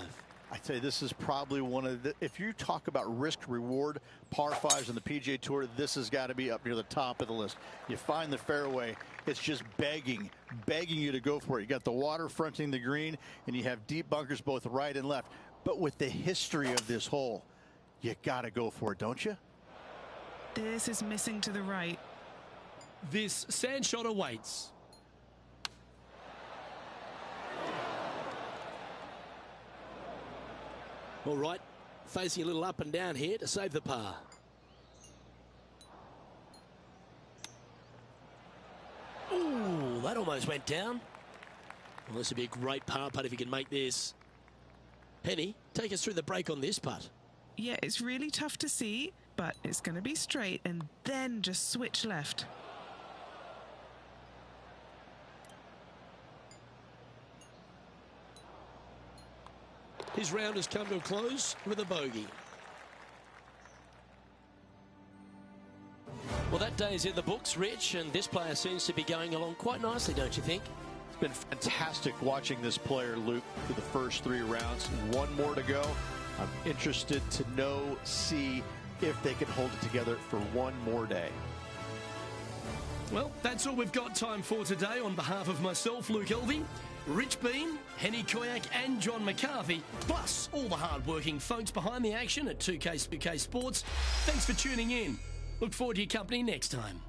I tell you, this is probably one of the, if you talk about risk reward par 5s on the PGA Tour, this has got to be up near the top of the list. You find the fairway, it's just begging you to go for it. You got the water fronting the green, and you have deep bunkers both right and left. But with the history of this hole, you got to go for it, don't you? This is missing to the right. This sand shot awaits. All right, facing a little up and down here to save the par. Ooh, that almost went down. Well, this would be a great par putt if you can make this. Penny, take us through the break on this putt. Yeah, it's really tough to see, but it's going to be straight and then just switch left. His round has come to a close with a bogey. Well, that day is in the books, Rich, and this player seems to be going along quite nicely, don't you think? It's been fantastic watching this player, Luke, for the first 3 rounds. 1 more to go. I'm interested to see if they can hold it together for 1 more day. Well, that's all we've got time for today. On behalf of myself, Luke Elvey, Rich Bean, Henny Koyak and John McCarthy, plus all the hard-working folks behind the action at 2K Sports, thanks for tuning in. Look forward to your company next time.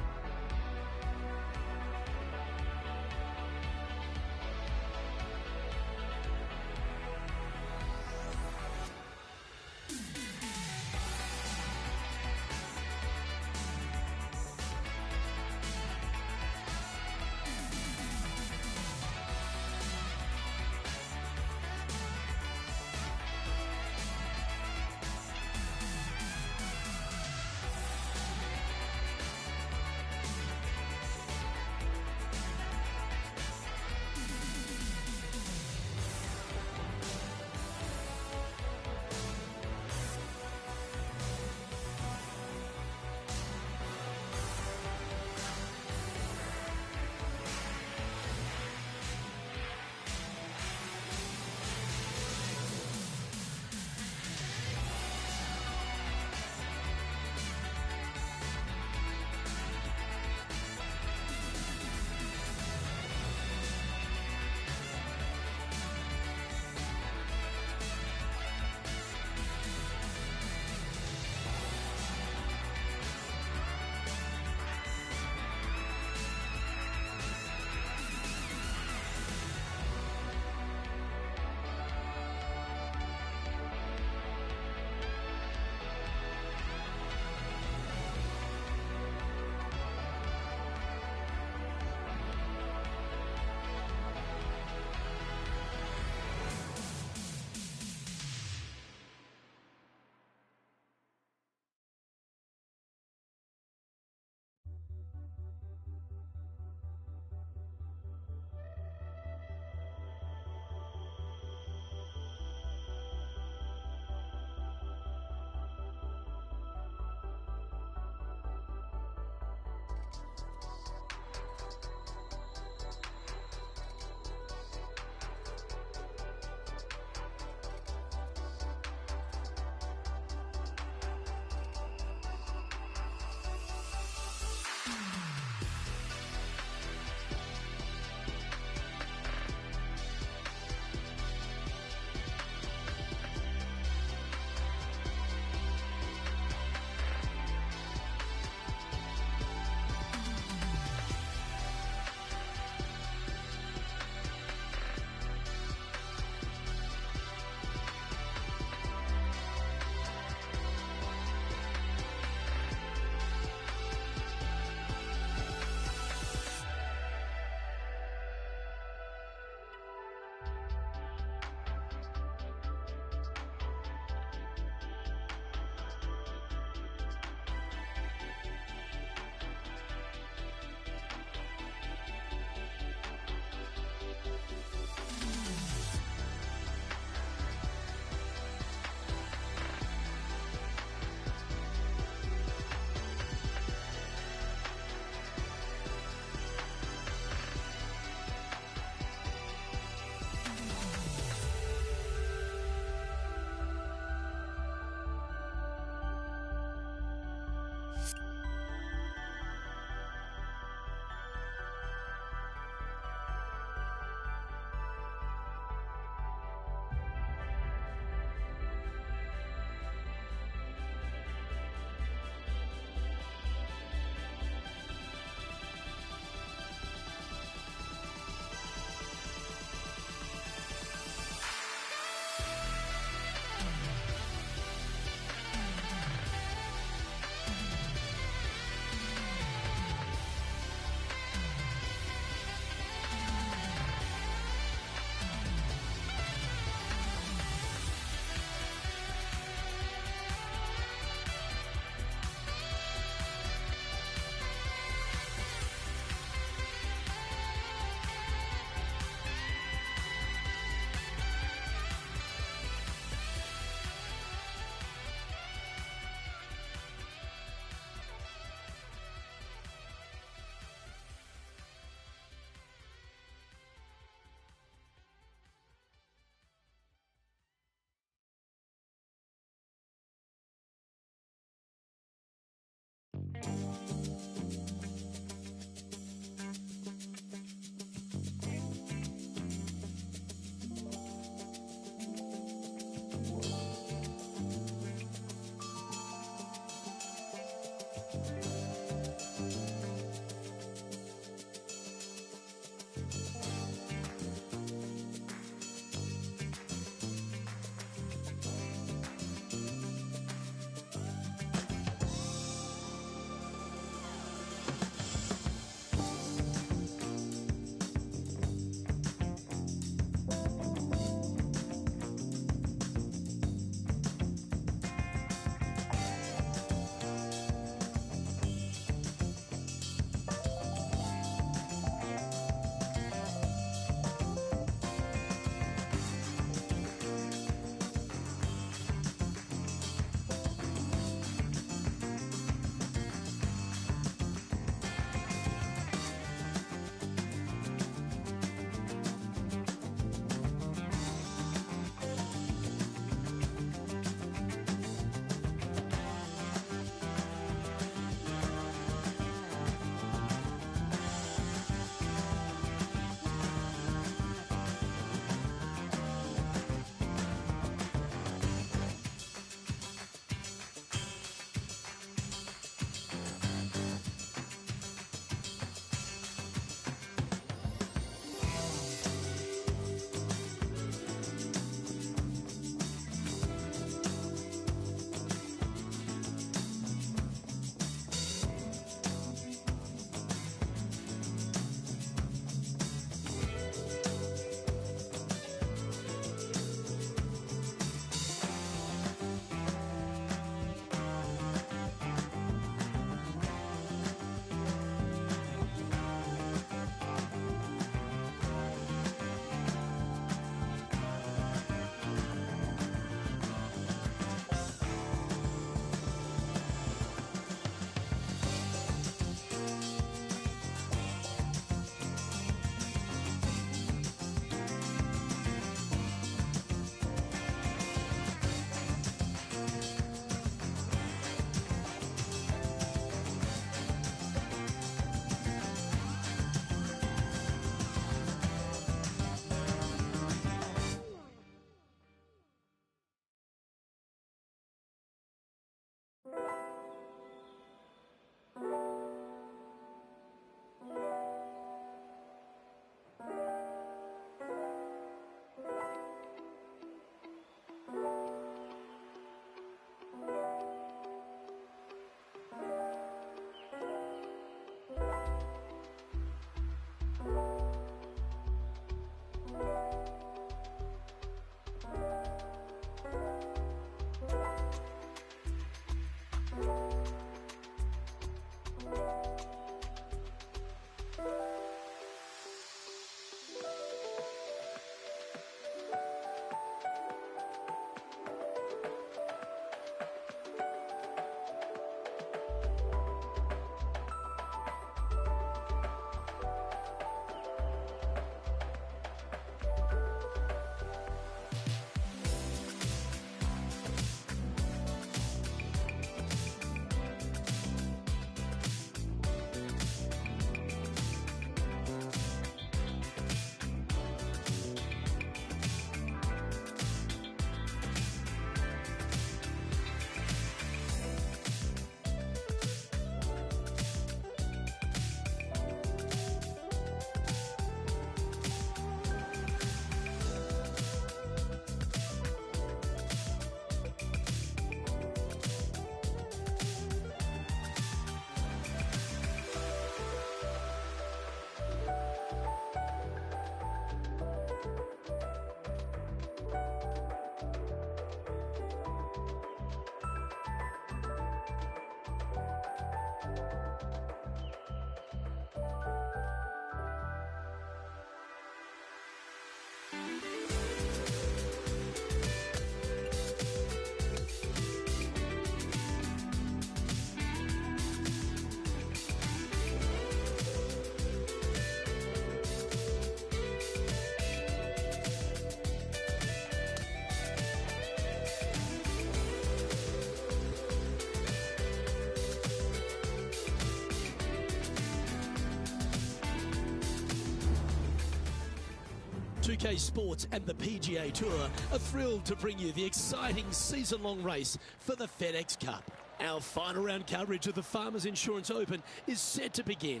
2K Sports and the PGA Tour are thrilled to bring you the exciting season-long race for the FedEx Cup. Our final round coverage of the Farmers Insurance Open is set to begin.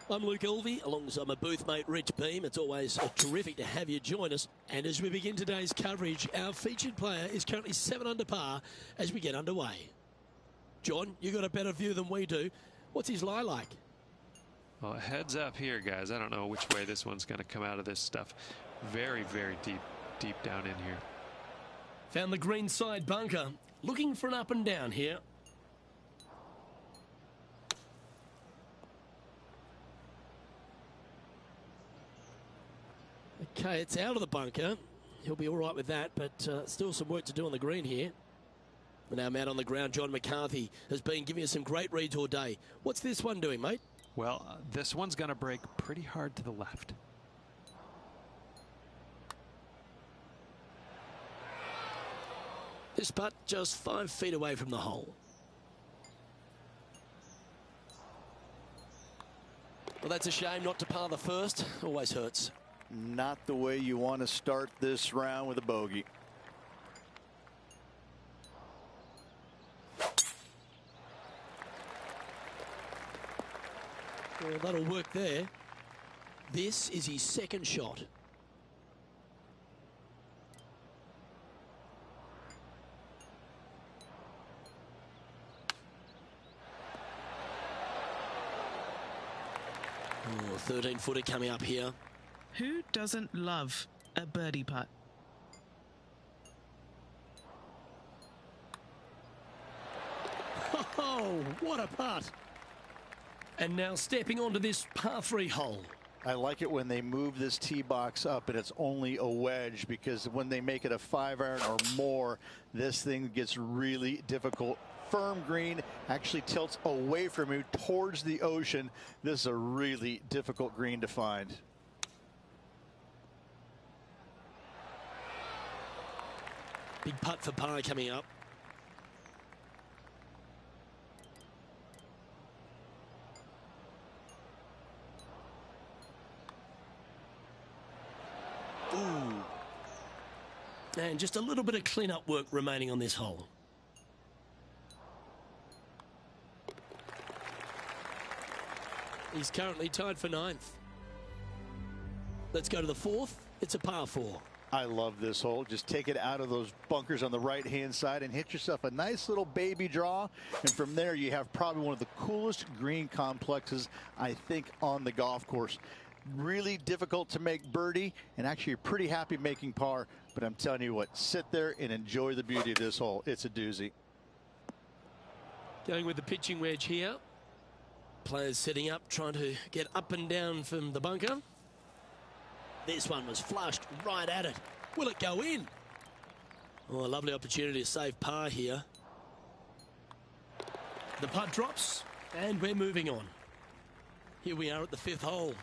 I'm Luke Elvey, alongside my booth mate Rich Beam. It's always terrific to have you join us. And as we begin today's coverage, our featured player is currently 7 under par as we get underway. John, you got a better view than we do. What's his lie like? Well, heads up here, guys. I don't know which way this one's going to come out of this stuff. Very, very deep down in here. Found the green side bunker. Looking for an up and down here. Okay, it's out of the bunker. He'll be all right with that, but still some work to do on the green here. And our man on the ground, John McCarthy, has been giving us some great reads all day. What's this one doing, mate? Well, this one's going to break pretty hard to the left. This putt just 5 feet away from the hole. Well, that's a shame not to par the first. Always hurts. Not the way you want to start this round with a bogey. Well, that'll work there. This is his second shot. Oh, 13-footer coming up here. Who doesn't love a birdie putt? Oh, what a putt. And now stepping onto this par 3 hole. I like it when they move this tee box up and it's only a wedge, because when they make it a 5-iron or more, this thing gets really difficult. Firm green, actually tilts away from you towards the ocean. This is a really difficult green to find. Big putt for par coming up. Ooh. And just a little bit of clean-up work remaining on this hole. He's currently tied for 9th. Let's go to the 4th. It's a par 4. I love this hole. Just take it out of those bunkers on the right-hand side and hit yourself a nice little baby draw. And from there, you have probably one of the coolest green complexes, I think, on the golf course. Really difficult to make birdie, and actually you're pretty happy making par. But I'm telling you what, sit there and enjoy the beauty of this hole. It's a doozy. Going with the pitching wedge here. Players setting up, trying to get up and down from the bunker. This one was flushed right at it. Will it go in? Oh, a lovely opportunity to save par here. The putt drops, and we're moving on. Here we are at the 5th hole.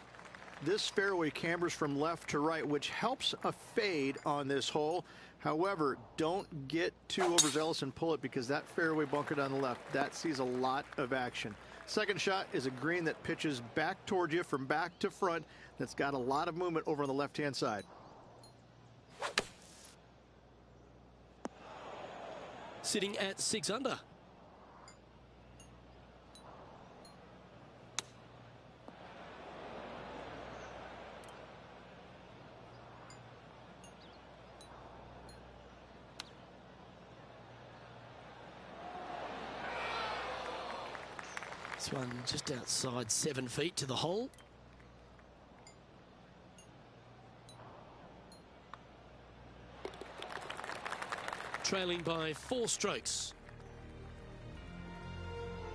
This fairway cambers from left to right, which helps a fade on this hole. However, don't get too overzealous and pull it, because that fairway bunker down the left, that sees a lot of action. Second shot is a green that pitches back towards you from back to front. That's got a lot of movement over on the left-hand side. Sitting at 6 under. This one just outside 7 feet to the hole. Trailing by 4 strokes.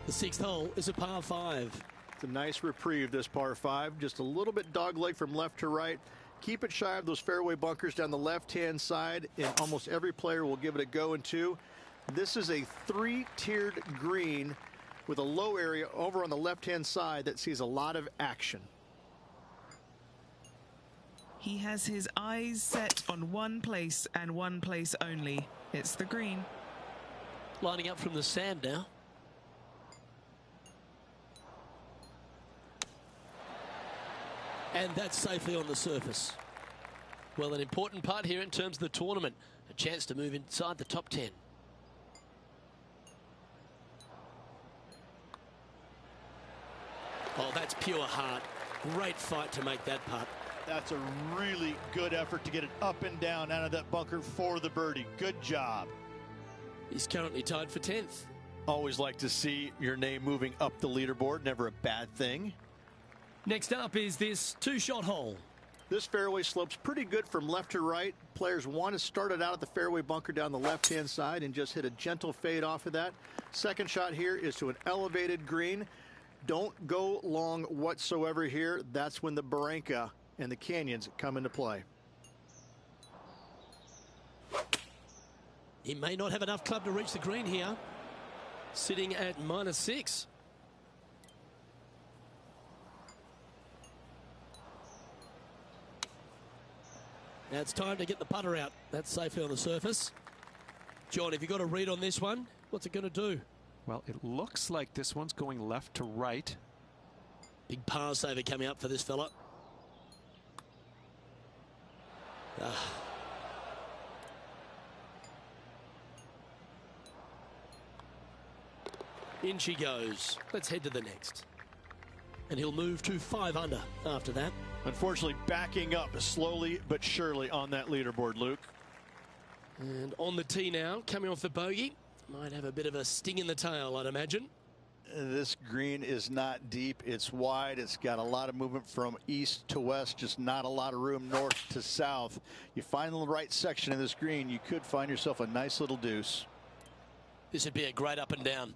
The 6th hole is a par 5. It's a nice reprieve, this par 5. Just a little bit dogleg from left to right. Keep it shy of those fairway bunkers down the left-hand side, and almost every player will give it a go in 2. This is a 3-tiered green with a low area over on the left-hand side that sees a lot of action. He has his eyes set on one place and one place only. It's the green. Lining up from the sand now. And that's safely on the surface. Well, an important part here in terms of the tournament. A chance to move inside the top 10. Oh, that's pure heart. Great fight to make that putt. That's a really good effort to get it up and down out of that bunker for the birdie. Good job. He's currently tied for 10th. Always like to see your name moving up the leaderboard. Never a bad thing. Next up is this 2-shot hole. This fairway slopes pretty good from left to right. Players want to start it out at the fairway bunker down the left-hand side and just hit a gentle fade off of that. Second shot here is to an elevated green. Don't go long whatsoever here. That's when the barranca and the canyons come into play. He may not have enough club to reach the green here. Sitting at -6. Now it's time to get the putter out. That's safely on the surface. John, have you got a read on this one? What's it going to do? Well, it looks like this one's going left to right. Big par saver coming up for this fella. In she goes. Let's head to the next. And he'll move to 5 under after that. Unfortunately, backing up slowly but surely on that leaderboard, Luke. And on the tee now, coming off the bogey. Might have a bit of a sting in the tail, I'd imagine. This green is not deep. It's wide. It's got a lot of movement from east to west, just not a lot of room north to south. You find the right section of this green, you could find yourself a nice little deuce. This would be a great up and down.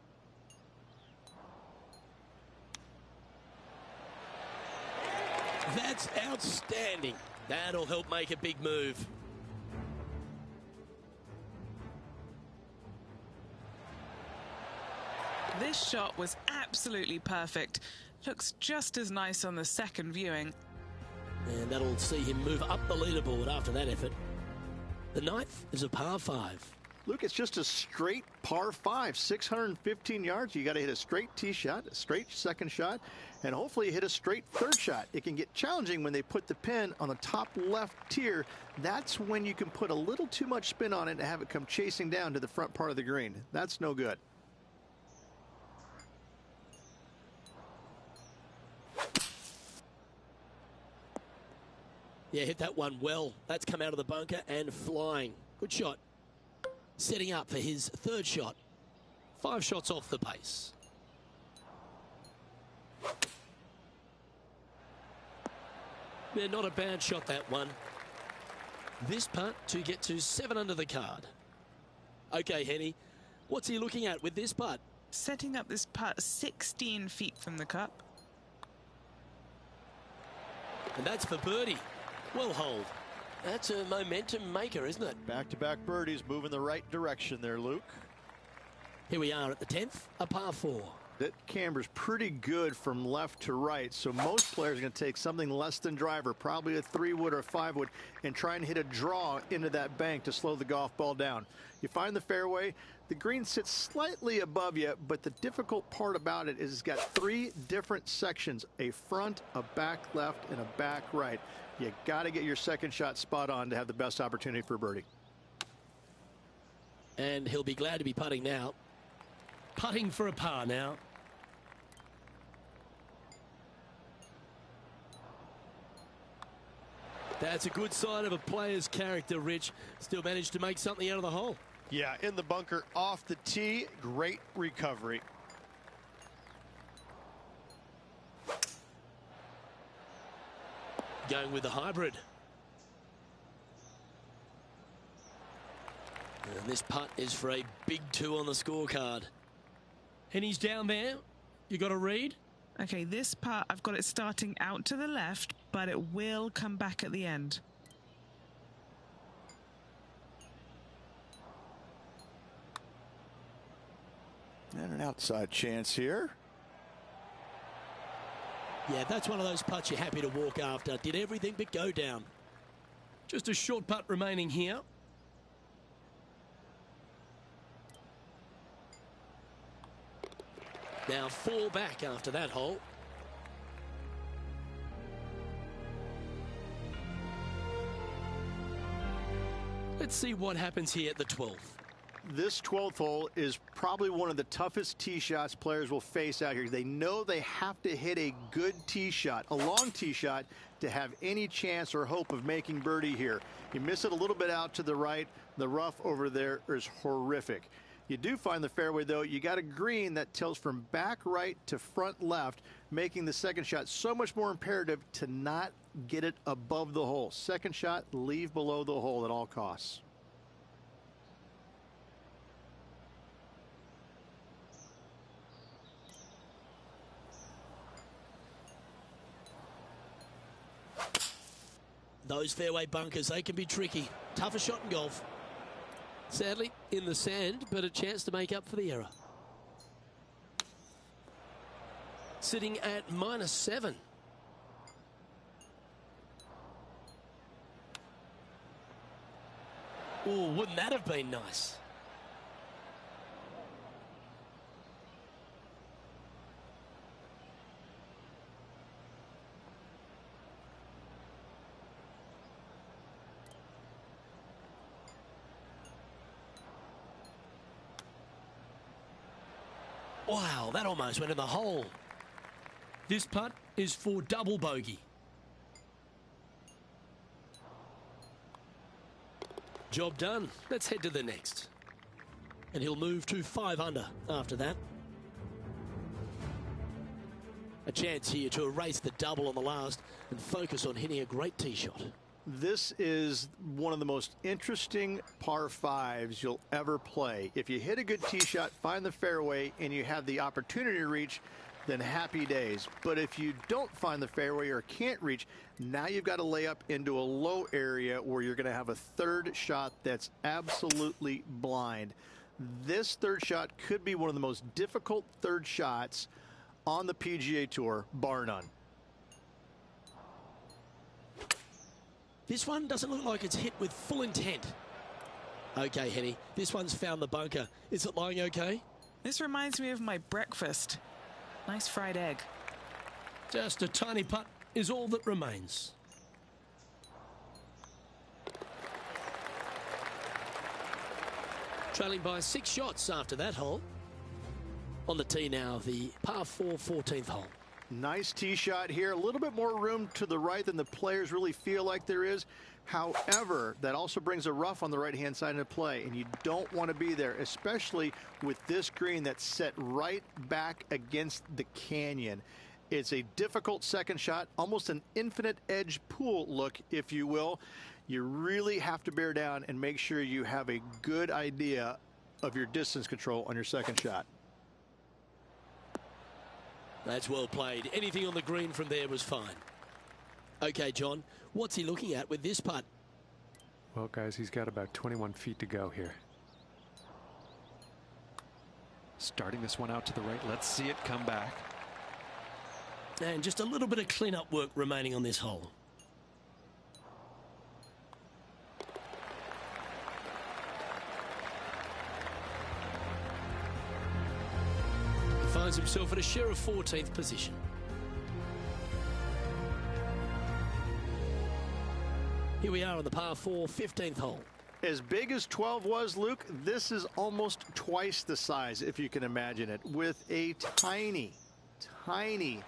That's outstanding. That'll help make a big move. This shot was absolutely perfect. Looks just as nice on the second viewing. And that'll see him move up the leaderboard after that effort. The 9th is a par 5. Luke, it's just a straight par 5, 615 yards. You got to hit a straight tee shot, a straight second shot, and hopefully you hit a straight third shot. It can get challenging when they put the pin on the top left tier. That's when you can put a little too much spin on it and have it come chasing down to the front part of the green. That's no good. Yeah, hit that one well. That's come out of the bunker and flying. Good shot. Setting up for his third shot. 5 shots off the pace. Yeah, not a bad shot, that one. This putt to get to 7 under the card. Okay, Henny, what's he looking at with this putt? Setting up this putt 16 feet from the cup. And that's for birdie. Well hold. That's a momentum maker, isn't it? Back-to-back birdies, moving the right direction there, Luke. Here we are at the 10th, a par 4. That camber's pretty good from left to right, so most players are going to take something less than driver, probably a 3-wood or a 5-wood, and try and hit a draw into that bank to slow the golf ball down. You find the fairway, the green sits slightly above you, but the difficult part about it is it's got 3 different sections, a front, a back left, and a back right. You got to get your second shot spot on to have the best opportunity for birdie. And he'll be glad to be putting now. Putting for a par now. That's a good sign of a player's character, Rich. Still managed to make something out of the hole. Yeah, in the bunker, off the tee, great recovery. Going with the hybrid. And this putt is for a big 2 on the scorecard. And he's down there. You got a read? Okay, this putt, I've got it starting out to the left, but it will come back at the end. And an outside chance here. Yeah, that's one of those putts you're happy to walk after. Did everything but go down. Just a short putt remaining here. Now 4 back after that hole. Let's see what happens here at the 12th. This 12th hole is probably one of the toughest tee shots players will face out here. They know they have to hit a good tee shot, a long tee shot, to have any chance or hope of making birdie here. You miss it a little bit out to the right. The rough over there is horrific. You do find the fairway, though. You got a green that tilts from back right to front left, making the second shot so much more imperative to not get it above the hole. Second shot, leave below the hole at all costs. Those fairway bunkers, they can be tricky. Tougher shot in golf. Sadly, in the sand, but a chance to make up for the error. Sitting at -7. Oh, wouldn't that have been nice? Wow, that almost went in the hole. This putt is for double bogey. Job done. Let's head to the next. And he'll move to 5 under after that. A chance here to erase the double on the last and focus on hitting a great tee shot. This is one of the most interesting par 5s you'll ever play. If you hit a good tee shot, find the fairway, and you have the opportunity to reach, then happy days. But if you don't find the fairway or can't reach, now you've got to lay up into a low area where you're going to have a third shot that's absolutely blind. This third shot could be one of the most difficult third shots on the PGA Tour, bar none. This one doesn't look like it's hit with full intent. Okay, Henny, this one's found the bunker. Is it lying okay? This reminds me of my breakfast. Nice fried egg. Just a tiny putt is all that remains. Trailing by 6 shots after that hole. On the tee now, the par 4 14th hole. Nice tee shot here. A little bit more room to the right than the players really feel like there is. However, that also brings a rough on the right-hand side into play, and you don't want to be there, especially with this green that's set right back against the canyon. It's a difficult second shot, almost an infinite edge pool look, if you will. You really have to bear down and make sure you have a good idea of your distance control on your second shot. That's well played. Anything on the green from there was fine. Okay, John, what's he looking at with this putt? Well, guys, he's got about 21 feet to go here. Starting this one out to the right. Let's see it come back. And just a little bit of clean-up work remaining on this hole. He finds himself at a share of 14th position. Here we are on the par 4 15th hole. As big as 12 was, Luke, this is almost twice the size, if you can imagine it, with a tiny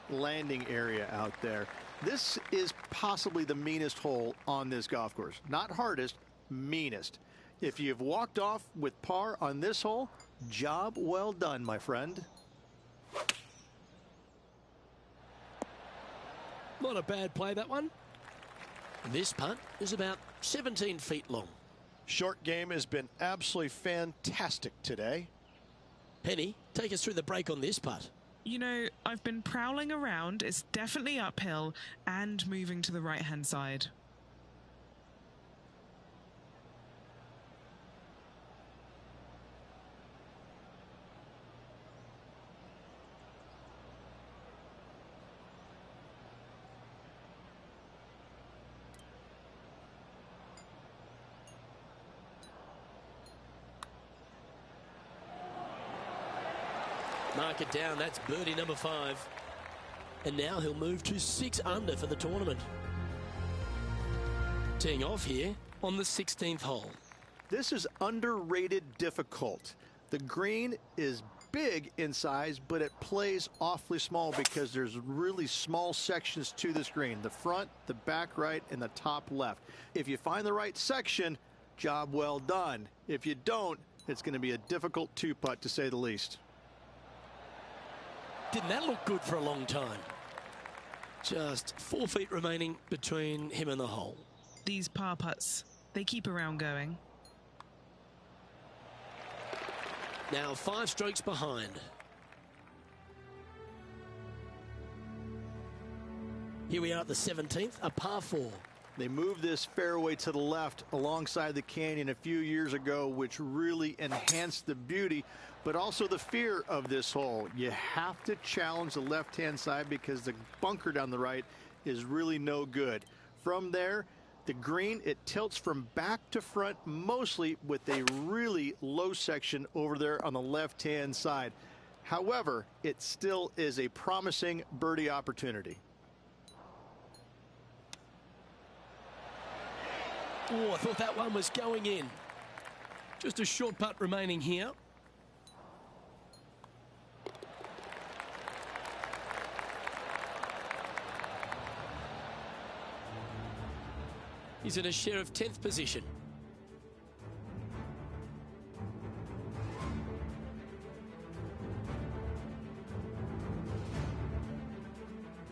landing area out there. This is possibly the meanest hole on this golf course. Not hardest, meanest. If you've walked off with par on this hole, job well done, my friend. Not a bad play, that one. This putt is about 17 feet long. Short game has been absolutely fantastic today. Penny, take us through the break on this putt. You know, I've been prowling around. It's definitely uphill and moving to the right-hand side. Mark it down. That's birdie number 5. And now he'll move to 6 under for the tournament. Teeing off here on the 16th hole. This is underrated difficult. The green is big in size, but it plays awfully small because there's really small sections to this green. The front, the back right, and the top left. If you find the right section, job well done. If you don't, it's going to be a difficult two-putt to say the least. Didn't that look good for a long time? Just 4 feet remaining between him and the hole. These par putts, they keep a round going. Now 5 strokes behind. Here we are at the 17th, a par 4. They moved this fairway to the left alongside the canyon a few years ago, which really enhanced the beauty, but also the fear of this hole. You have to challenge the left-hand side because the bunker down the right is really no good. From there, the green, it tilts from back to front mostly with a really low section over there on the left-hand side. However, it still is a promising birdie opportunity. Oh, I thought that one was going in. Just a short putt remaining here. He's in a share of 10th position.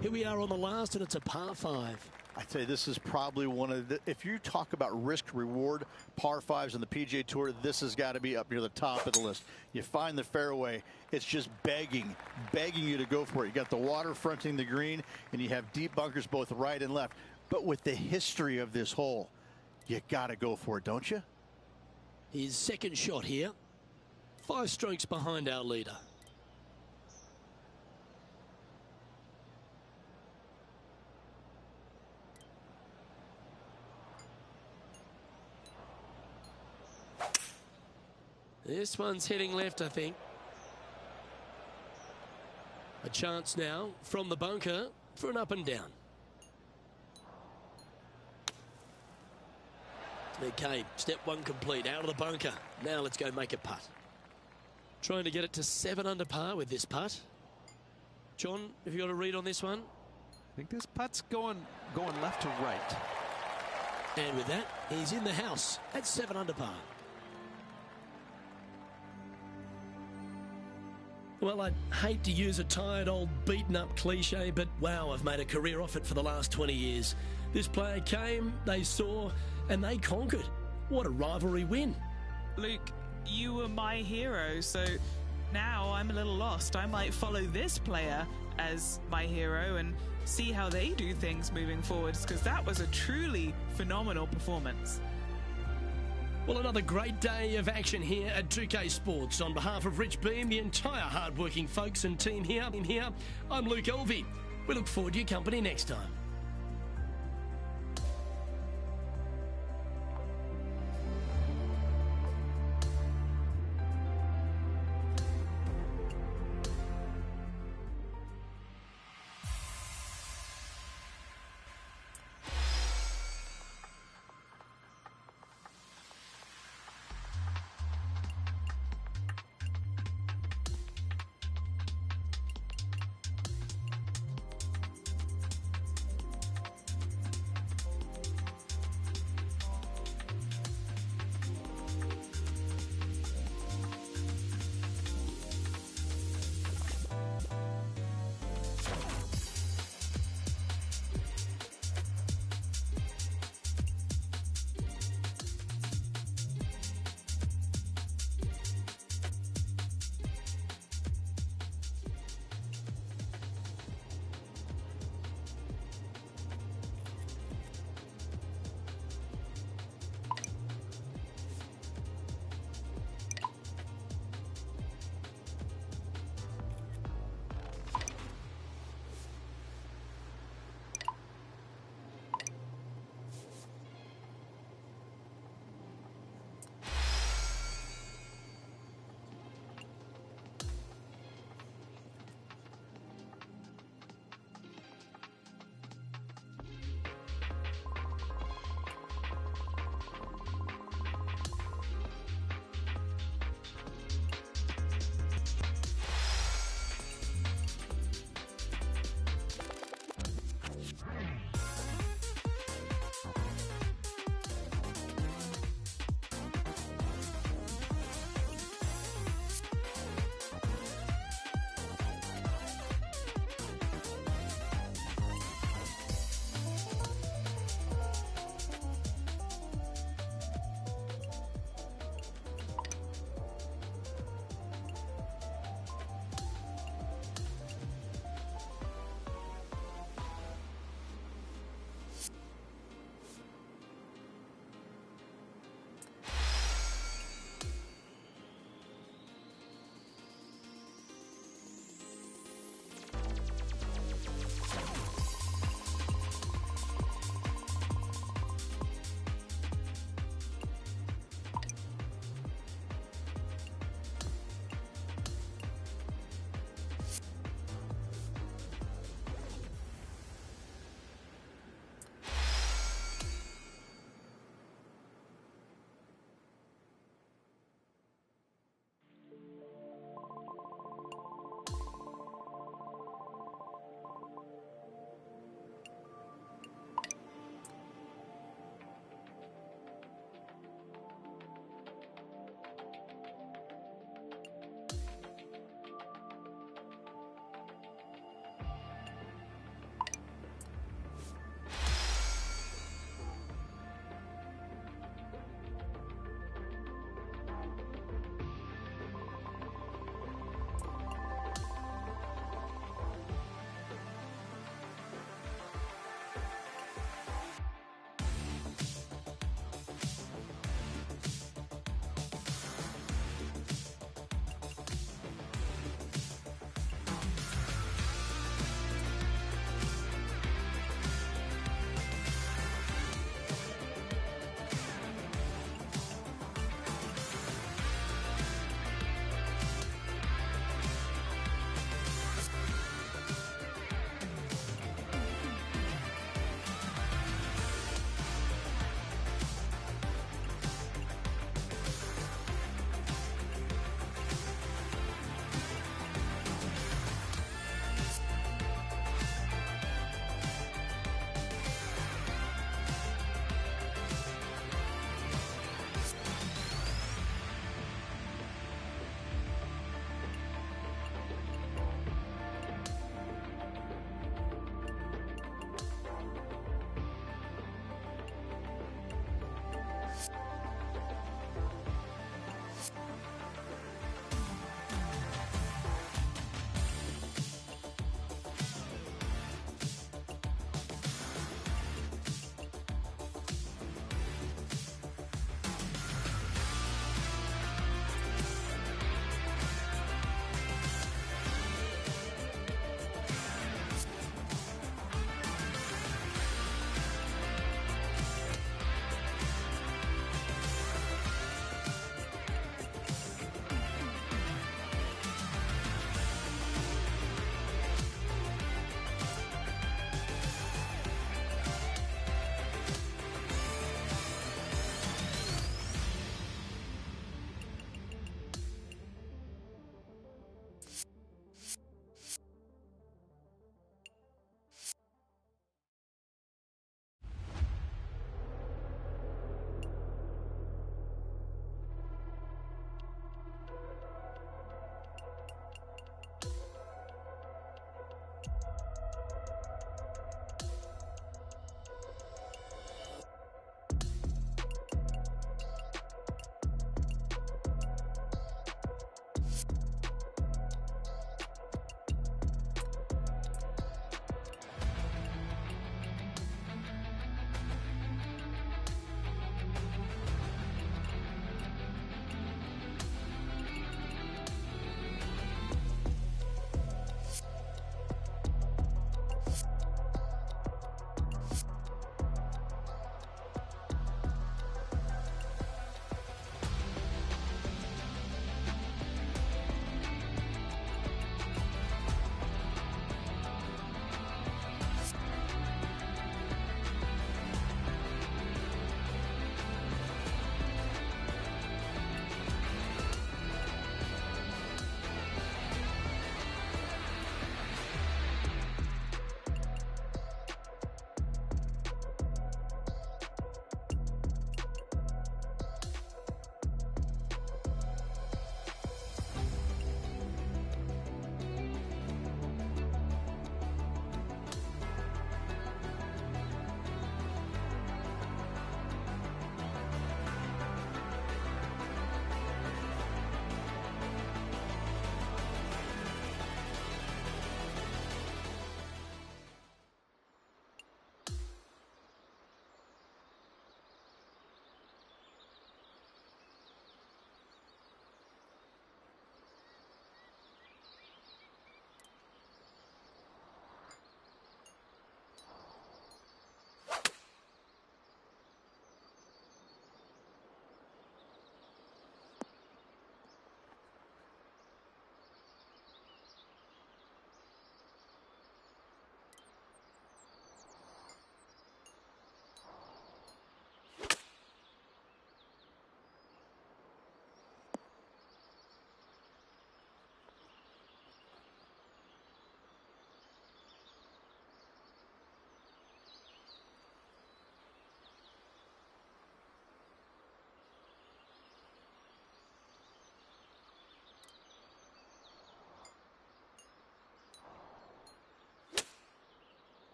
Here we are on the last, and it's a par 5. I tell you, this is probably one of the, if you talk about risk reward par 5s on the PGA Tour, this has got to be up near the top of the list. You find the fairway, it's just begging you to go for it. You got the water fronting the green, and you have deep bunkers both right and left. But with the history of this hole, you got to go for it, don't you? His second shot here, 5 strokes behind our leader. This one's heading left, I think. A chance now from the bunker for an up and down. Okay, step 1 complete, out of the bunker. Now let's go make a putt. Trying to get it to 7 under par with this putt. John, have you got a read on this one? I think this putt's going left to right. And with that, he's in the house at 7 under par. Well, I'd hate to use a tired old beaten up cliche, but wow, I've made a career off it for the last 20 years. This player came, they saw, and they conquered. What a rivalry win. Luke, you were my hero, so now I'm a little lost. I might follow this player as my hero and see how they do things moving forwards, because that was a truly phenomenal performance. Well, another great day of action here at 2K Sports. On behalf of Rich Beam, the entire hard-working folks and team here, I'm Luke Elvey. We look forward to your company next time.